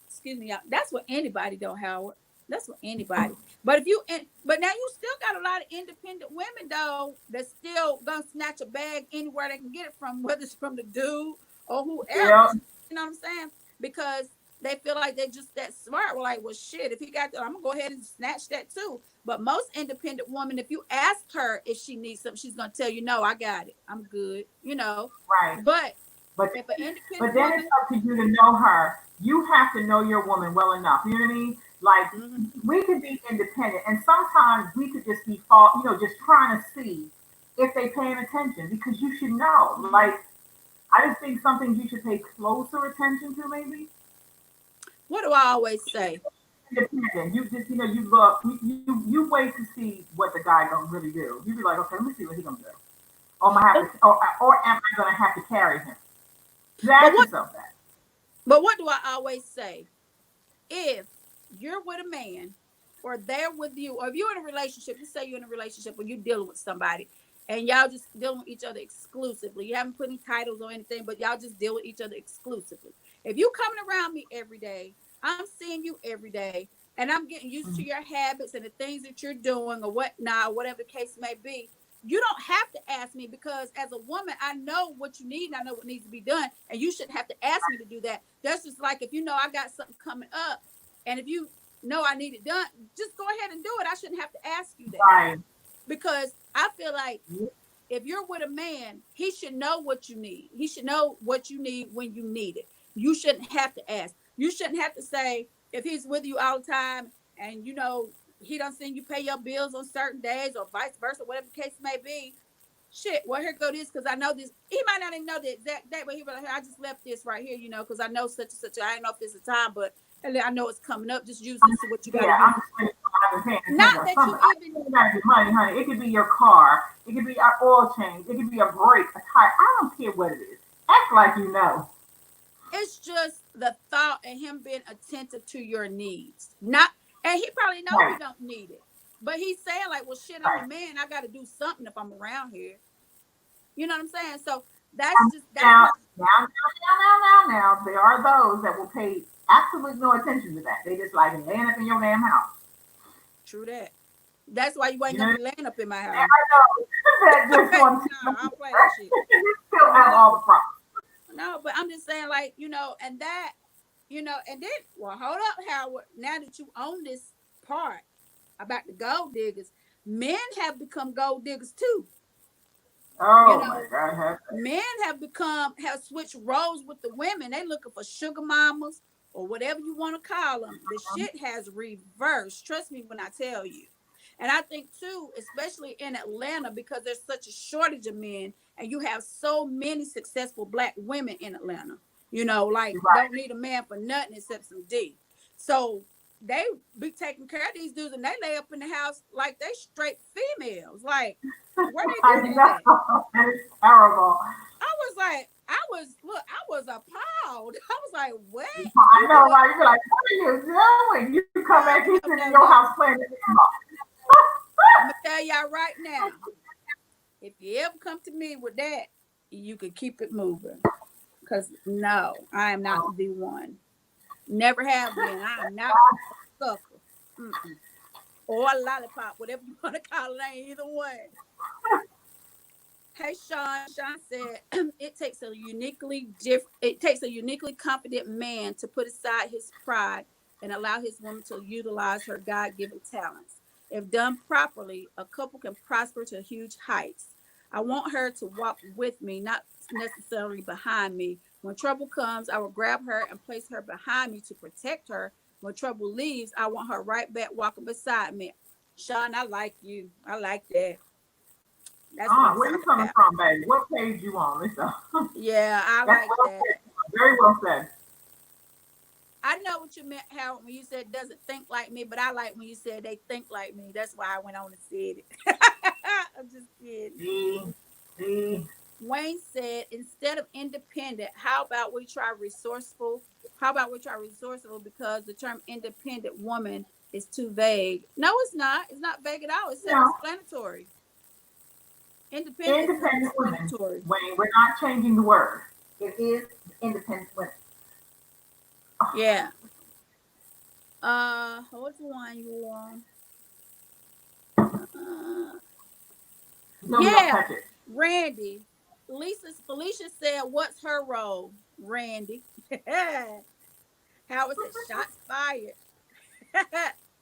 Excuse me, y'all. That's what anybody do, Howard. That's what anybody. But if you, but now you still got a lot of independent women though that's still gonna snatch a bag anywhere they can get it from, whether it's from the dude or whoever. Yeah. You know what I'm saying? Because they feel like they just that smart. Well, like, well, shit. If he got that, I'm gonna go ahead and snatch that too. But most independent women, if you ask her if she needs something, she's gonna tell you, no, I got it. I'm good. You know. Right. But But if an but independent then it's woman, up to you to know her. You have to know your woman well enough. You know what I mean? Like, mhm. we could be independent, and sometimes we could just be fault. Just trying to see if they paying attention because you should know. Like, I just think some things you should pay closer attention to. Maybe What do I always say? independent. You just you look. You wait to see what the guy gonna really do. You be like, okay, let me see what he gonna do. Or am I have to, or am I gonna have to carry him? You But ask what? yourself that. But what do I always say? If you're with a man, or they're with you, or if you're in a relationship, let's say you're in a relationship or you're dealing with somebody, and y'all just dealing with each other exclusively. You haven't put any titles or anything, but y'all just deal with each other exclusively. If you coming around me every day, I'm seeing you every day, and I'm getting used to Mhm. your habits and the things that you're doing or whatnot, whatever the case may be. You don't have to ask me because as a woman, I know what you need and I know what needs to be done. And you shouldn't have to ask me to do that. That's just like if you know I got something coming up and if you know I need it done, just go ahead and do it. I shouldn't have to ask you that Right. because I feel like if you're with a man, he should know what you need. He should know what you need when you need it. You shouldn't have to ask. You shouldn't have to say if he's with you all the time and he don't send you pay your bills on certain days or vice versa, whatever the case may be. Shit, well here go this because I know this. He might not even know the exact date, but he be like, I just left this right here, because I know such and such. I don't know if this is time, but and I know it's coming up. Just use this to what you got to Yeah, use. I'm just saying I've been paying Not attention or that you something. I even. think it gotta be money, honey. It could be your car. It could be an oil change. It could be a brake, a tire. I don't care what it is. Act like you know. It's just the thought and him being attentive to your needs. Not, and he probably know you Right, don't need it, but he's saying like, well, shit, I'm a right. man. I got to do something if I'm around here. You know what I'm saying? So that's Now, not there are those that will pay absolutely no attention to that. They just like laying up in your damn house. true. That's why you ain't You gonna know, be laying up in my there house. are those that just want No, to I'll play that shit. still have all the problems. No, but I'm just saying, like, and that, and then, well, hold up, Howard. Now that you own this part about the gold diggers, men have become gold diggers too. You Oh my know, God, men have switched roles with the women. They looking for sugar mamas or whatever you want to call them. The shit has reversed. Trust me when I tell you. And I think too, especially in Atlanta, because there's such a shortage of men, and you have so many successful black women in Atlanta. Like right. don't need a man for nothing except some D. So they be taking care of these dudes, and they lay up in the house like they straight females. Like where they I do that know at? that is terrible. I was appalled. I was like, what? I You know, know, right? You be like, what are you doing? You come back, he's sitting in no, your no. house playing the game. I'm gonna tell y'all right now. If you ever come to me with that, you can keep it moving. Because no, I am not the one. Never have been. I am not a sucker. Mm-mm. Or a lollipop, whatever you want to call it. I ain't either one. Hey Sean. Sean said it takes a uniquely confident man to put aside his pride and allow his woman to utilize her God-given talents. If done properly, a couple can prosper to huge heights. I want her to walk with me, not necessarily behind me. When trouble comes, I will grab her and place her behind me to protect her. When trouble leaves, I want her right back walking beside me. Sean, I like you. I like that. That's what I'm Where you talking coming about. from, baby? What page you on? Listen. Yeah, I That's like well that. said. Very well said. I know what you meant, Harold, when you said doesn't think like me, but I like when you said they think like me. That's why I went on and said it. I'm just kidding. See, see. Wayne said, instead of independent, how about we try resourceful? How about we try resourceful because the term independent woman is too vague. No, it's not. It's not vague at all. It's No, self-explanatory. Independent is independent women. self-explanatory. Wayne, we're not changing the word. It is independent women. Yeah. What's the one you want? No, we don't Yeah, touch it. Randy. Felicia said, "What's her role?" Randy. Howard said, "Shots fired."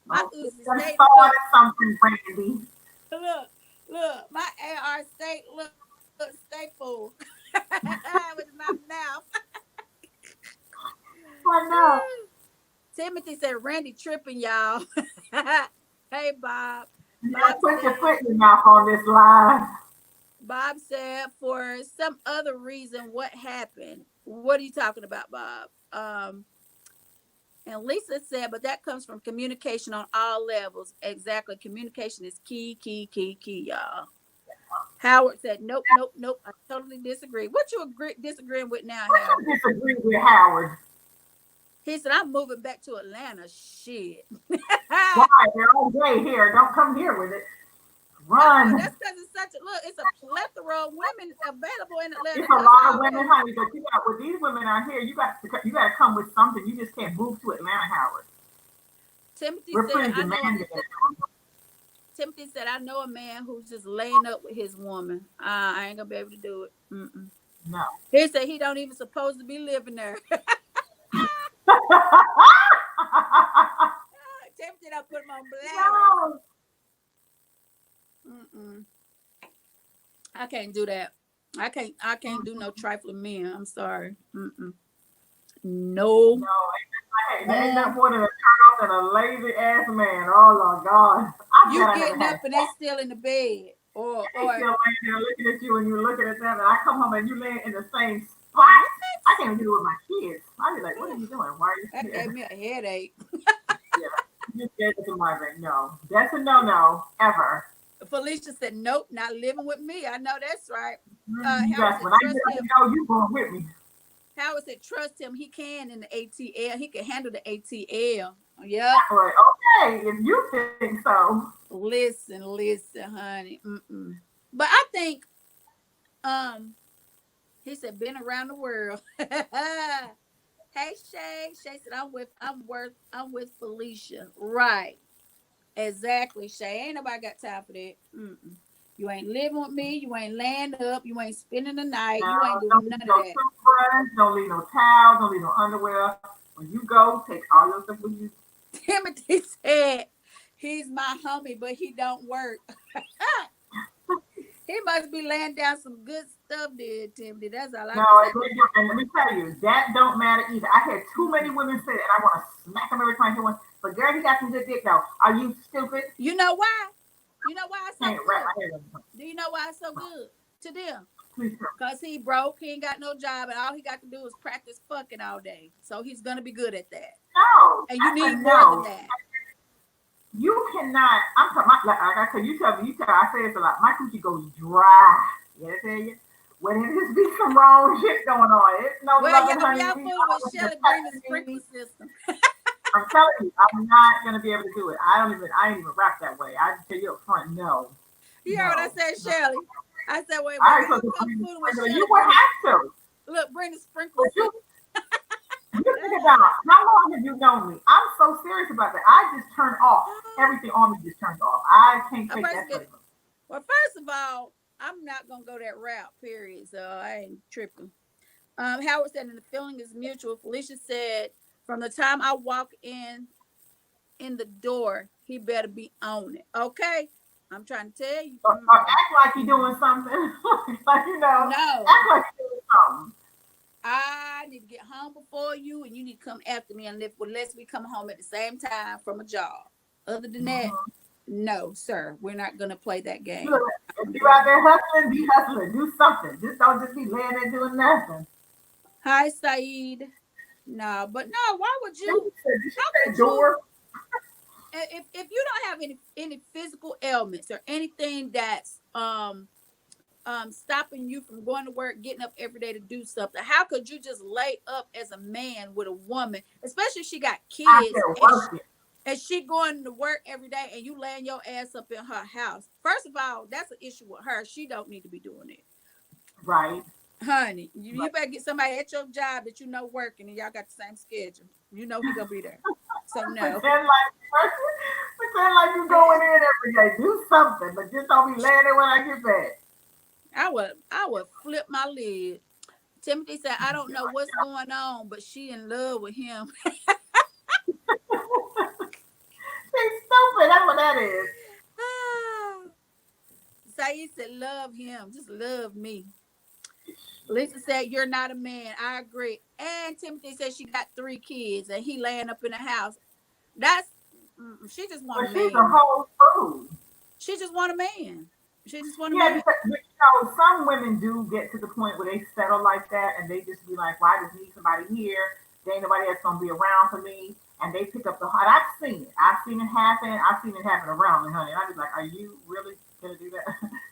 My Oh, Uzi that state. started something, Brandy. Look. My AR state. Look, stay full with my mouth. I know. Timothy said, "Randy tripping, y'all." Hey, Bob. You Bob gotta put your said. foot in your mouth on this line. Bob said, for some other reason, what happened? What are you talking about, Bob? And Lisa said, but that comes from communication on all levels. Exactly. Communication is key, y'all. Howard said, nope. I totally disagree. What you disagreeing with now, I Howard? disagree with Howard. He said, I'm moving back to Atlanta. Shit. Why? They're all gay here. Don't come here with it. No, Run. that's because it's such a look. It's a plethora of women available in Atlanta. It's a That's lot of all that. women, honey, but you got with these women out here, you got to come with something. You just can't move to Atlanta, Howard. Timothy We're said, pretty I know. demanding. Timothy said, I know a man who's just laying up with his woman. I ain't gonna be able to do it. Mm-mm. No. He said he don't even supposed to be living there. Timothy don't put him on blast. No. Mm-mm. I can't do that. I can't do no trifling men. I'm sorry. Mm-mm. No. No, there ain't nothing more than a turn off than a lazy ass man. Oh my God. I'm You glad I never getting had up and they still in the bed. Or they still laying there looking at you and you're looking at them and I come home and you laying in the same spot. I can't do it with my kids. I'd be like, what are you doing? Why are you that gave here? me a headache. Yeah. You just gave it to migraine. No. That's a no ever. Felicia said, nope, not living with me. I know that's right. Howard Yes, said, when I trust get up him. to go, you going with me. Howard said, trust him. He can in the ATL. He can handle the ATL. Yep. Like, okay, if you think so. Listen, honey. Mm-mm. But I think, um, he said, been around the world. Hey, Shay. Shay said, I'm with Felicia. Right. Exactly, Shay. Ain't nobody got time for that. Mm-mm. You ain't living with me. You ain't laying up. You ain't spending the night. Now, You ain't don't doing leave none of no that. toothbrush, don't leave no towels, don't leave no underwear. When you go, take all your stuff with you. Timothy said, he's my homie, but he don't work. He must be laying down some good stuff there, Timothy. That's all I No, can say. and let me tell you, that don't matter either. I had too many women say it, and I want to smack them every time I hear one. But girl, he got some good dick though. Are you stupid? You know why? You know why it's so Can't wrap good? my head around it. Do you know why it's so good to them? Please tell Because he broke, he ain't got no job, and all he got to do is practice fucking all day. So he's gonna be good at that. no. And you I need said more than no. that. You cannot. I'm talking. Like I said, you tell me. You tell. I say this a lot. My coochie goes dry. You know what I tell you? When it just be some wrong shit going on, it's no Well, loving, honey. y'all We fooling with always Shelly, just bring the touching sprinkler me. system. I'm telling you, I'm not gonna be able to do it. I ain't even rap that way. I just tell you up front, no, You heard what I no. said, Shelly? I said, well, I if ain't y'all supposed to come bring the fooling with sprinkler. Shelly, You would have to. Look, bring the sprinkles. You think about how long have you known me? I'm so serious about that. I just turn off. Everything on me just turns off. I can't A take person that get, flavor. well, first of all, I'm not gonna go that route, period. So I ain't tripping. Howard said, and the feeling is mutual. Felicia said, from the time I walk in the door, he better be on it. Okay, I'm trying to tell you. Or act like you're doing something. Like, No, act like you're doing something. I need to get home before you, and you need to come after me, unless we come home at the same time from a job. Other than that, Mhm. no, sir, we're not gonna play that Look, game. if you're out there hustling, be hustling. Do something. Just don't just be laying there doing nothing. Hi, Saeed. No, but no. Why would you? Did she How say could you? door? If you don't have any physical ailments or anything that's stopping you from going to work, getting up every day to do something, how could you just lay up as a man with a woman, especially if she got Out kids there and working. she going to work every day and you laying your ass up in her house? First of all, that's an issue with her. She don't need to be doing it. Right. Honey, you Right. better get somebody at your job that you know working and y'all got the same schedule. You know he gonna be there. So no. Pretend like you going in every day. Do something, but just don't be laying there when I get back. I would flip my lid. Timothy said, I don't know what's going on, but she in love with him. She's stupid. That's what that is. Saeed said, love him. Just love me. Lisa said, you're not a man. I agree. And Timothy said she got 3 kids and he laying up in the house. That's she just want But a she's a man. whole fool. She just want a man. She just want a Yeah, man. because some women do get to the point where they settle like that and they just be like, "Well, I just need somebody here. There ain't nobody else gonna be around for me." And they pick up the heart. I've seen it. I've seen it happen. I've seen it happen around me, honey. And I be like, "Are you really gonna do that?"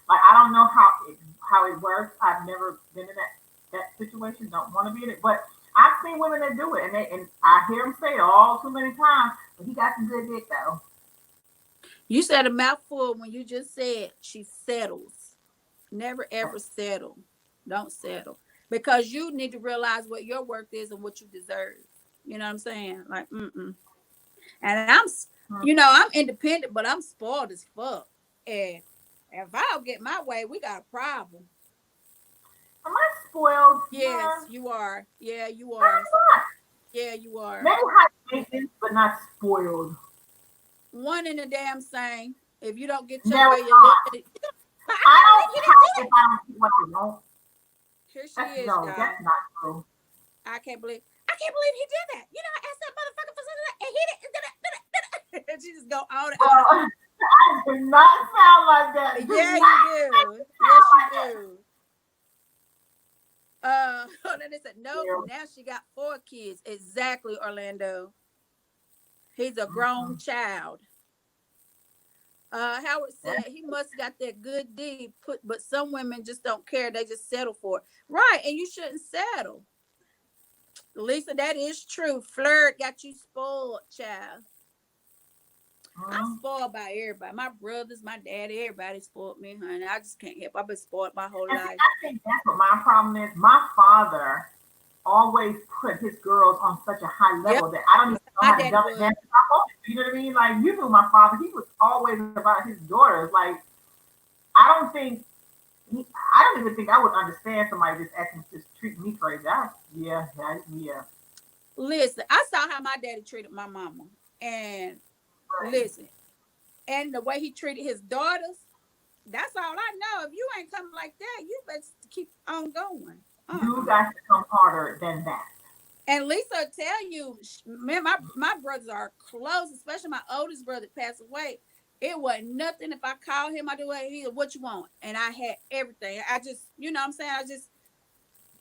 Like, I don't know how it works. I've never been in that situation. Don't want to be in it, but I've seen women that do it, and I hear them say it all too many times. But he got some good dick though. You said a mouthful when you just said she settles. Never ever settle. Don't settle. Because you need to realize what your worth is and what you deserve. You know what I'm saying? Like, mm-mm. And I'm independent, but I'm spoiled as fuck. And if I don't get my way, we got a problem. Am I spoiled? Yes, Yeah. you are. Yeah, you are. I'm not. Yeah, you are. Maybe high maintenance, but not spoiled. One in the damn same. If you don't get your Very way, you hot. live. I I can't believe don't you didn't do count that. if I don't get what I want. Here she That's is, no, y'all. that's not true. I can't believe he did that. You know, I asked that motherfucker for something and he didn't. And she just go on and on. Well, I do not sound like that. Do Yeah, not you do. Yes, you do. Then they said, nope, feel. now she got 4 kids. Exactly, Orlando. He's a grown Mhm. child. Howard said he must got that good deed put, but some women just don't care. They just settle for it. Right, and you shouldn't settle. Lisa, that is true. Flirt got you spoiled, child. I'm Mhm. spoiled by everybody. My brothers, my daddy, everybody spoiled me, honey. I just can't help. I've been spoiled my whole And see, life. I think that's what my problem is. My father always put his girls on such a high Yep, level that I don't even know my how to daddy dumb it down was. if I want it. You know what I mean? Like, you knew my father, he was always about his daughters. Like, I don't think I don't even think I would understand somebody just acting just treating me crazy. Yeah. Listen, I saw how my daddy treated my mama. And Right. listen, and the way he treated his daughters, that's all I know. If you ain't coming like that, you better keep on going. You Uh-uh. guys to come harder than that. And Lisa will tell you, man, my brothers are close, especially my oldest brother passed away. It wasn't nothing. If I call him, I do what you want. And I had everything. I just, you know what I'm saying?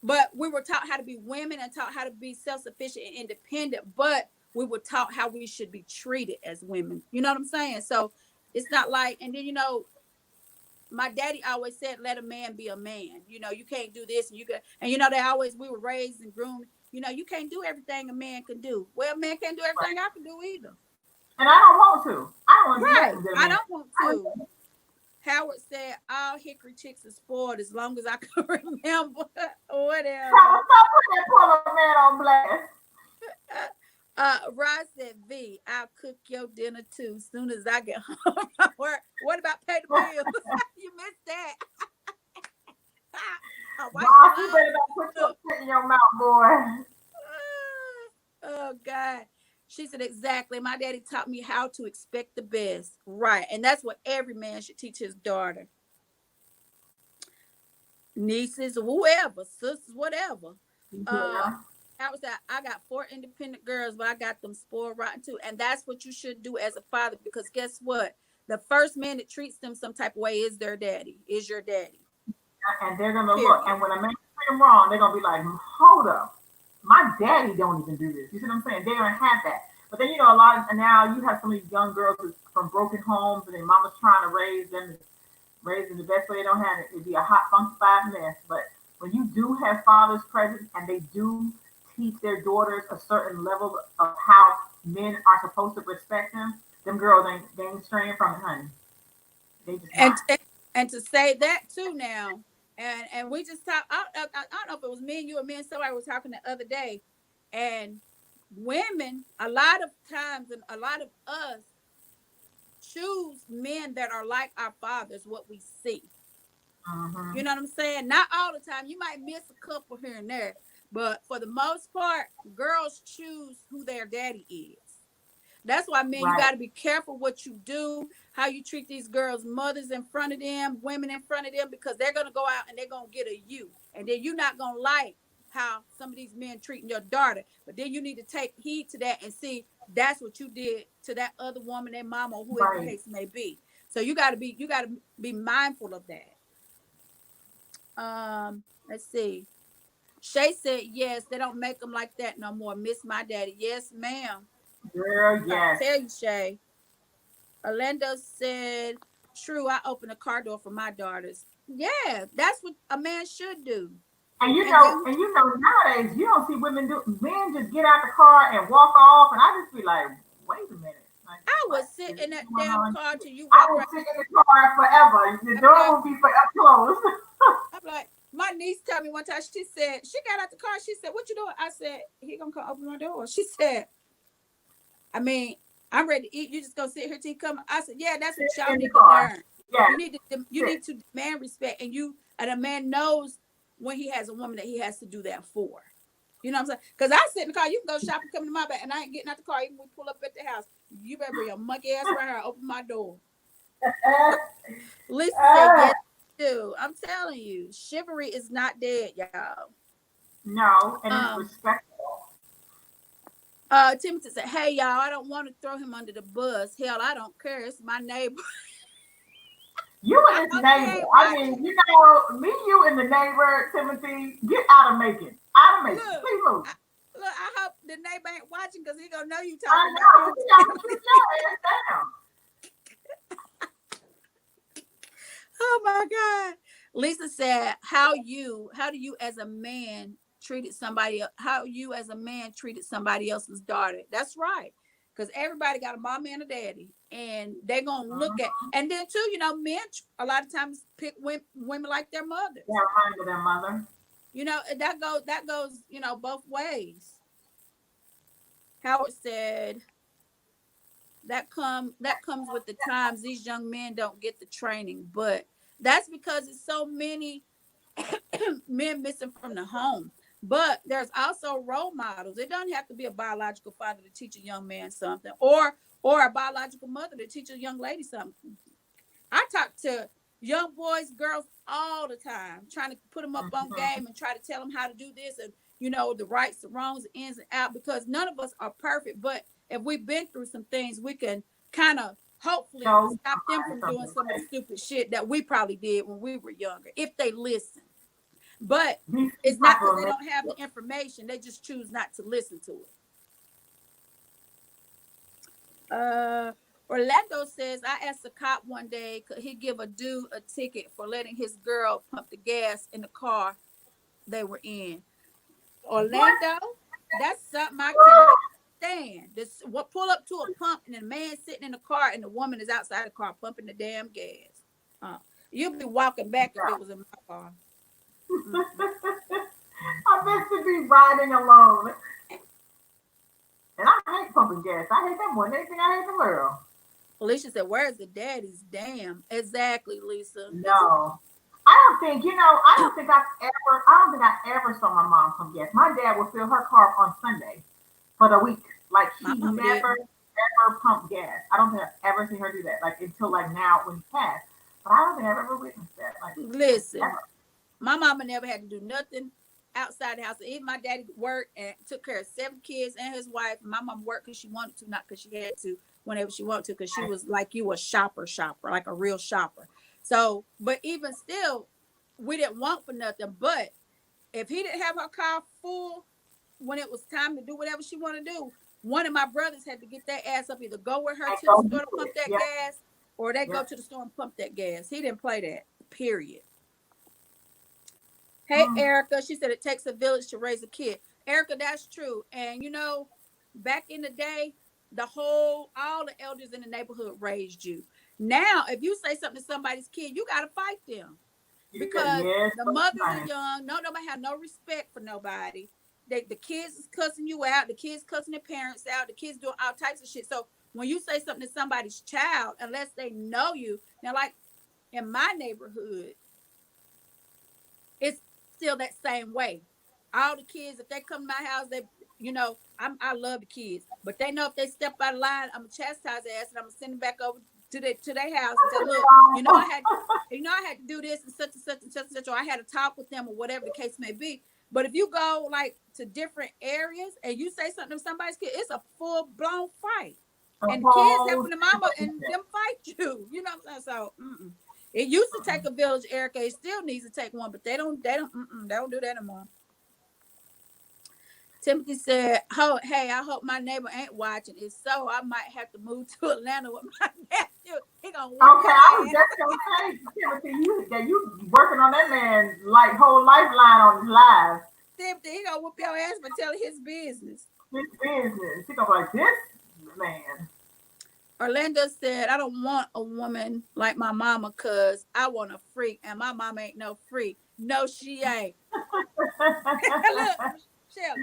But we were taught how to be women and taught how to be self-sufficient and independent, but we were taught how we should be treated as women. You know what I'm saying? So it's not like, and then, my daddy always said, let a man be a man. You can't do this and we were raised and groomed. You can't do everything a man can do. Well, man can't do Right. everything I can do either. And I don't want to. I don't want to do Right. nothing to a I man. don't want to. Howard said, all hickory chicks are spoiled as long as I can remember. Well, Whatever. Stop putting that poor man on blast. Rod said, V, I'll cook your dinner too soon as I get home from work. What about pay the bills? You missed that. Why you Boss, you better love not to put your cook? shit in your mouth, boy. Oh God. She said, exactly. My daddy taught me how to expect the best. Right. And that's what every man should teach his daughter, nieces, whoever, sisters, whatever. Uh Yeah, I was that I got 4 independent girls, but I got them spoiled rotten too. And that's what you should do as a father, because guess what? The first man that treats them some type of way is their daddy, is your daddy. and they're gonna look, Period. and when a man treat them wrong, they're gonna be like, hold up, my daddy don't even do this. You see what I'm saying? They don't have that. But then a lot of, and now you have some of these young girls from broken homes, and their mama's trying to raise them, raise them the best way they don't have it. It'd be a hot funkified mess. But when you do have fathers present, and they do teach their daughters a certain level of how men are supposed to respect them girls ain't straying from it, honey. They just And not. and to say that too now, and we just talked. I don't know if it was me and you or me and somebody was talking the other day, and women a lot of times and a lot of us choose men that are like our fathers, what we see. Mm-hmm. You know what I'm saying? Not all the time. You might miss a couple here and there, but for the most part, girls choose who their daddy is. That's why, man, you Right. got to be careful what you do, how you treat these girls, mothers in front of them, women in front of them, because they're going to go out and they're going to get a you. And then you're not going to like how some of these men treating your daughter. But then you need to take heed to that and see that's what you did to that other woman, their mom, or whoever the Right. case may be. So you got to be mindful of that. Let's see. Shay said, yes, they don't make them like that no more. Miss my daddy. Yes, ma'am. Girl, I yes. tell you, Shay. Orlando said, true, I open a car door for my daughters. Yeah, that's what a man should do. And And then nowadays you don't see women do men just get out the car and walk off, and I just be like, wait a minute, like I would what sit is in that going damn on? car till you I walk will around. sit in the car forever. The I'm like, door will be forever closed. I'm like, my niece told me one time, she said, she got out the car. She said, what you doing? I said, he gonna come open my door. She said, I mean, I'm ready to eat. You just gonna sit here till you come. I said, yeah, that's what Sit y'all in the need to car. learn. Yes, You sit. need to demand respect, and a man knows when he has a woman that he has to do that for. You know what I'm saying? Because I sit in the car, you can go shopping, come to my back, and I ain't getting out the car. Even when we pull up at the house, you better bring your monkey ass right here. Open my door. Lisa said, Uh, yes, do. I'm telling you, chivalry is not dead, y'all. no, and it's Um, respectful. Timothy said, hey y'all, I don't want to throw him under the bus. Hell, I don't care. It's my neighbor. You I and this hope he neighbor. ain't I watching. mean, me, you, and the neighbor, Timothy, get out of Macon. Out of Macon. Look, Please move. I, look, I hope the neighbor ain't watching because he gonna know you I talking about know, him. because y'all can shoot your ass down. Oh my God. Lisa said, how do you as a man treated somebody how you as a man treated somebody else's daughter? That's right. Because everybody got a mama and a daddy. And they're gonna look at, Mm-hmm. and then too, men a lot of times pick women like their They mothers. remind of their mother. That goes, both ways. Howard said that comes with the times. These young men don't get the training, but that's because it's so many men missing from the home. But there's also role models. It doesn't have to be a biological father to teach a young man something, or a biological mother to teach a young lady something. I talk to young boys, girls all the time, trying to put them up on Mm-hmm. game and try to tell them how to do this and the rights, the wrongs, the ins and out, because none of us are perfect. But if we've been through some things, we can kind of hopefully Show stop them somebody from doing something. some of the Right? stupid shit that we probably did when we were younger, if they listen. But These it's not people because are they made. don't have the information; they just choose not to listen to it. Orlando says, I asked a cop one day, could he give a dude a ticket for letting his girl pump the gas in the car they were in? What? Orlando, that's something I cannot stand. This what pull up to a pump and the man sitting in the car and the woman is outside the car pumping the damn gas. Uh, you'll be walking back if it was in my car. Mm-mm. riding alone. And I hate pumping gas. I hate that more than anything I hate in the world. Alicia said, "Where's the daddies?" Damn, exactly, Lisa. No. I don't think I ever saw my mom pump gas. My dad would fill her car up on Sunday for the week. Like My she mama never, did. ever pumped gas. I don't think I've ever seen her do that. Like until like now when he passed. But I don't think I've ever witnessed that. Like Listen, ever. my mama never had to do nothing outside the house. Even my daddy worked and took care of 7 kids and his wife. My mom worked because she wanted to, not because she had to, whenever she wanted to, because she was like you, a shopper, like a real shopper. So, but even still, we didn't want for nothing. But if he didn't have her car full when it was time to do whatever she wanted to do, one of my brothers had to get that ass up, either go with her to the store to pump that gas, or they go to the store and pump that gas. He didn't play that, period. Hey, Erica, she said it takes a village to raise a kid. Erica, that's true. And back in the day, all the elders in the neighborhood raised you. Now, if you say something to somebody's kid, you got to fight them. Because the mothers are young. Nobody have no respect for nobody. The kids is cussing you out. The kids cussing their parents out. The kids doing all types of shit. So when you say something to somebody's child, unless they know you, now like in my neighborhood, it's still that same way. All the kids, if they come to my house, I love the kids, but they know if they step out of line, I'm gonna chastise their ass and I'm gonna send them back over to their house and say, look, I had to do this and such and such and such and such, or I had to talk with them or whatever the case may be. But if you go like to different areas and you say something to somebody's kid, it's a full blown fight. And the kids helping the mama and them fight you. You know what I'm saying? So it used to take a village, Erica. It still needs to take one, but they don't do that anymore. Timothy said, "Oh, hey, I hope my neighbor ain't watching. If so, I might have to move to Atlanta with my nephew. He gonna work." Okay, I was just gonna say, Timothy, you working on that man's like whole lifeline on his life. Timothy, he gonna whoop your ass for telling his business. His business. He gonna be like this man. Orlando said, "I don't want a woman like my mama, cause I want a freak, and my mama ain't no freak. No, she ain't." Look, Shelly.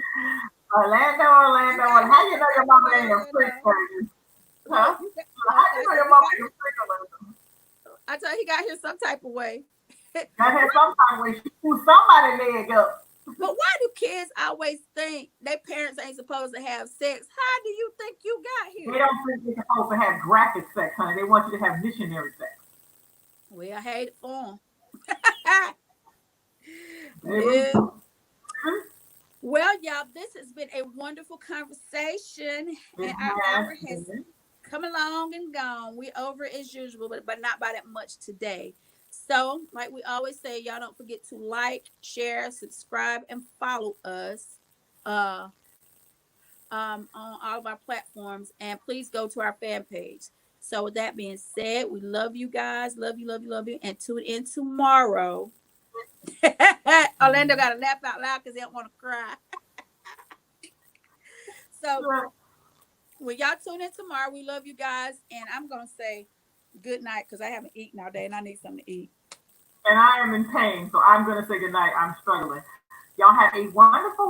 Orlando. How you know your mama ain't a freak, baby? Huh? How you know your mama ain't a freak, Orlando? I tell you, he got here some type of way. Got here some type of way. She threw somebody's leg up. But why do kids always think their parents ain't supposed to have sex? How do you think you got here? They don't think they're supposed to have graphic sex, honey. They want you to have missionary sex. Well, I hate it for them. Yeah. Well, y'all, this has been a wonderful conversation. And our hour has come along and gone. We're over as usual, but not by that much today. So, like we always say, y'all don't forget to like, share, subscribe, and follow us on all of our platforms. And please go to our fan page. So, with that being said, we love you guys. Love you. And tune in tomorrow. Orlando got to laugh out loud because he don't want to cry. So, when y'all tune in tomorrow, we love you guys. And I'm going to say good night because I haven't eaten all day and I need something to eat. And I am in pain, so I'm going to say good night. I'm struggling. Y'all have a wonderful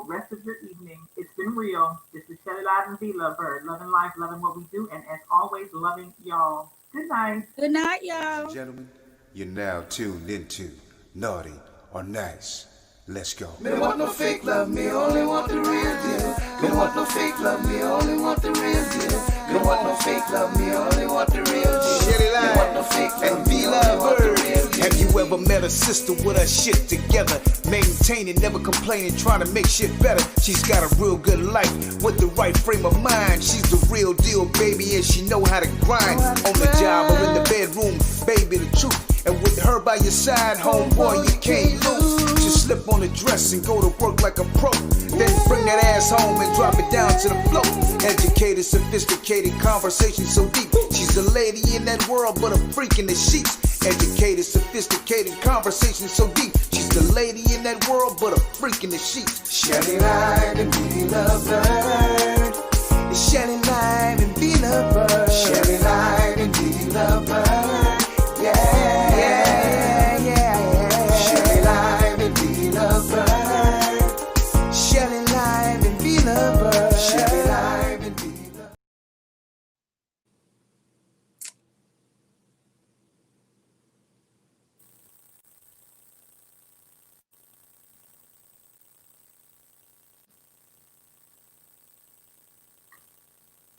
rest of your evening. It's been real. This is Shelly Live and V-Love Bird. Loving life, loving what we do, and as always, loving y'all. Good night. Good night, y'all. Gentlemen, you're now tuned into Naughty or Nice. Let's go. Me don't want no fake love, me only want the real deal. Me don't want no fake love, me only want the real deal. Me don't want no fake love, me only want the real deal. Shelly Me don't want no fake Live love, and me only want the real deal. Have you ever met a sister with her shit together? Maintaining, never complaining, trying to make shit better. She's got a real good life with the right frame of mind. She's the real deal, baby, and she know how to grind. On the job or in the bedroom, baby, the truth. And with her by your side, homeboy, you can't lose. Just slip on the dress and go to work like a pro. Then bring that ass home and drop it down to the floor. Educated, sophisticated, conversation so deep. She's a lady in that world, but a freak in the sheets. Educated, sophisticated, conversation so deep. She's the lady in that world, but a freak in the sheets. Shelly Live and V-Love Bird. Shelly Live and V-Love Bird. Shelly Live and V-Love Bird.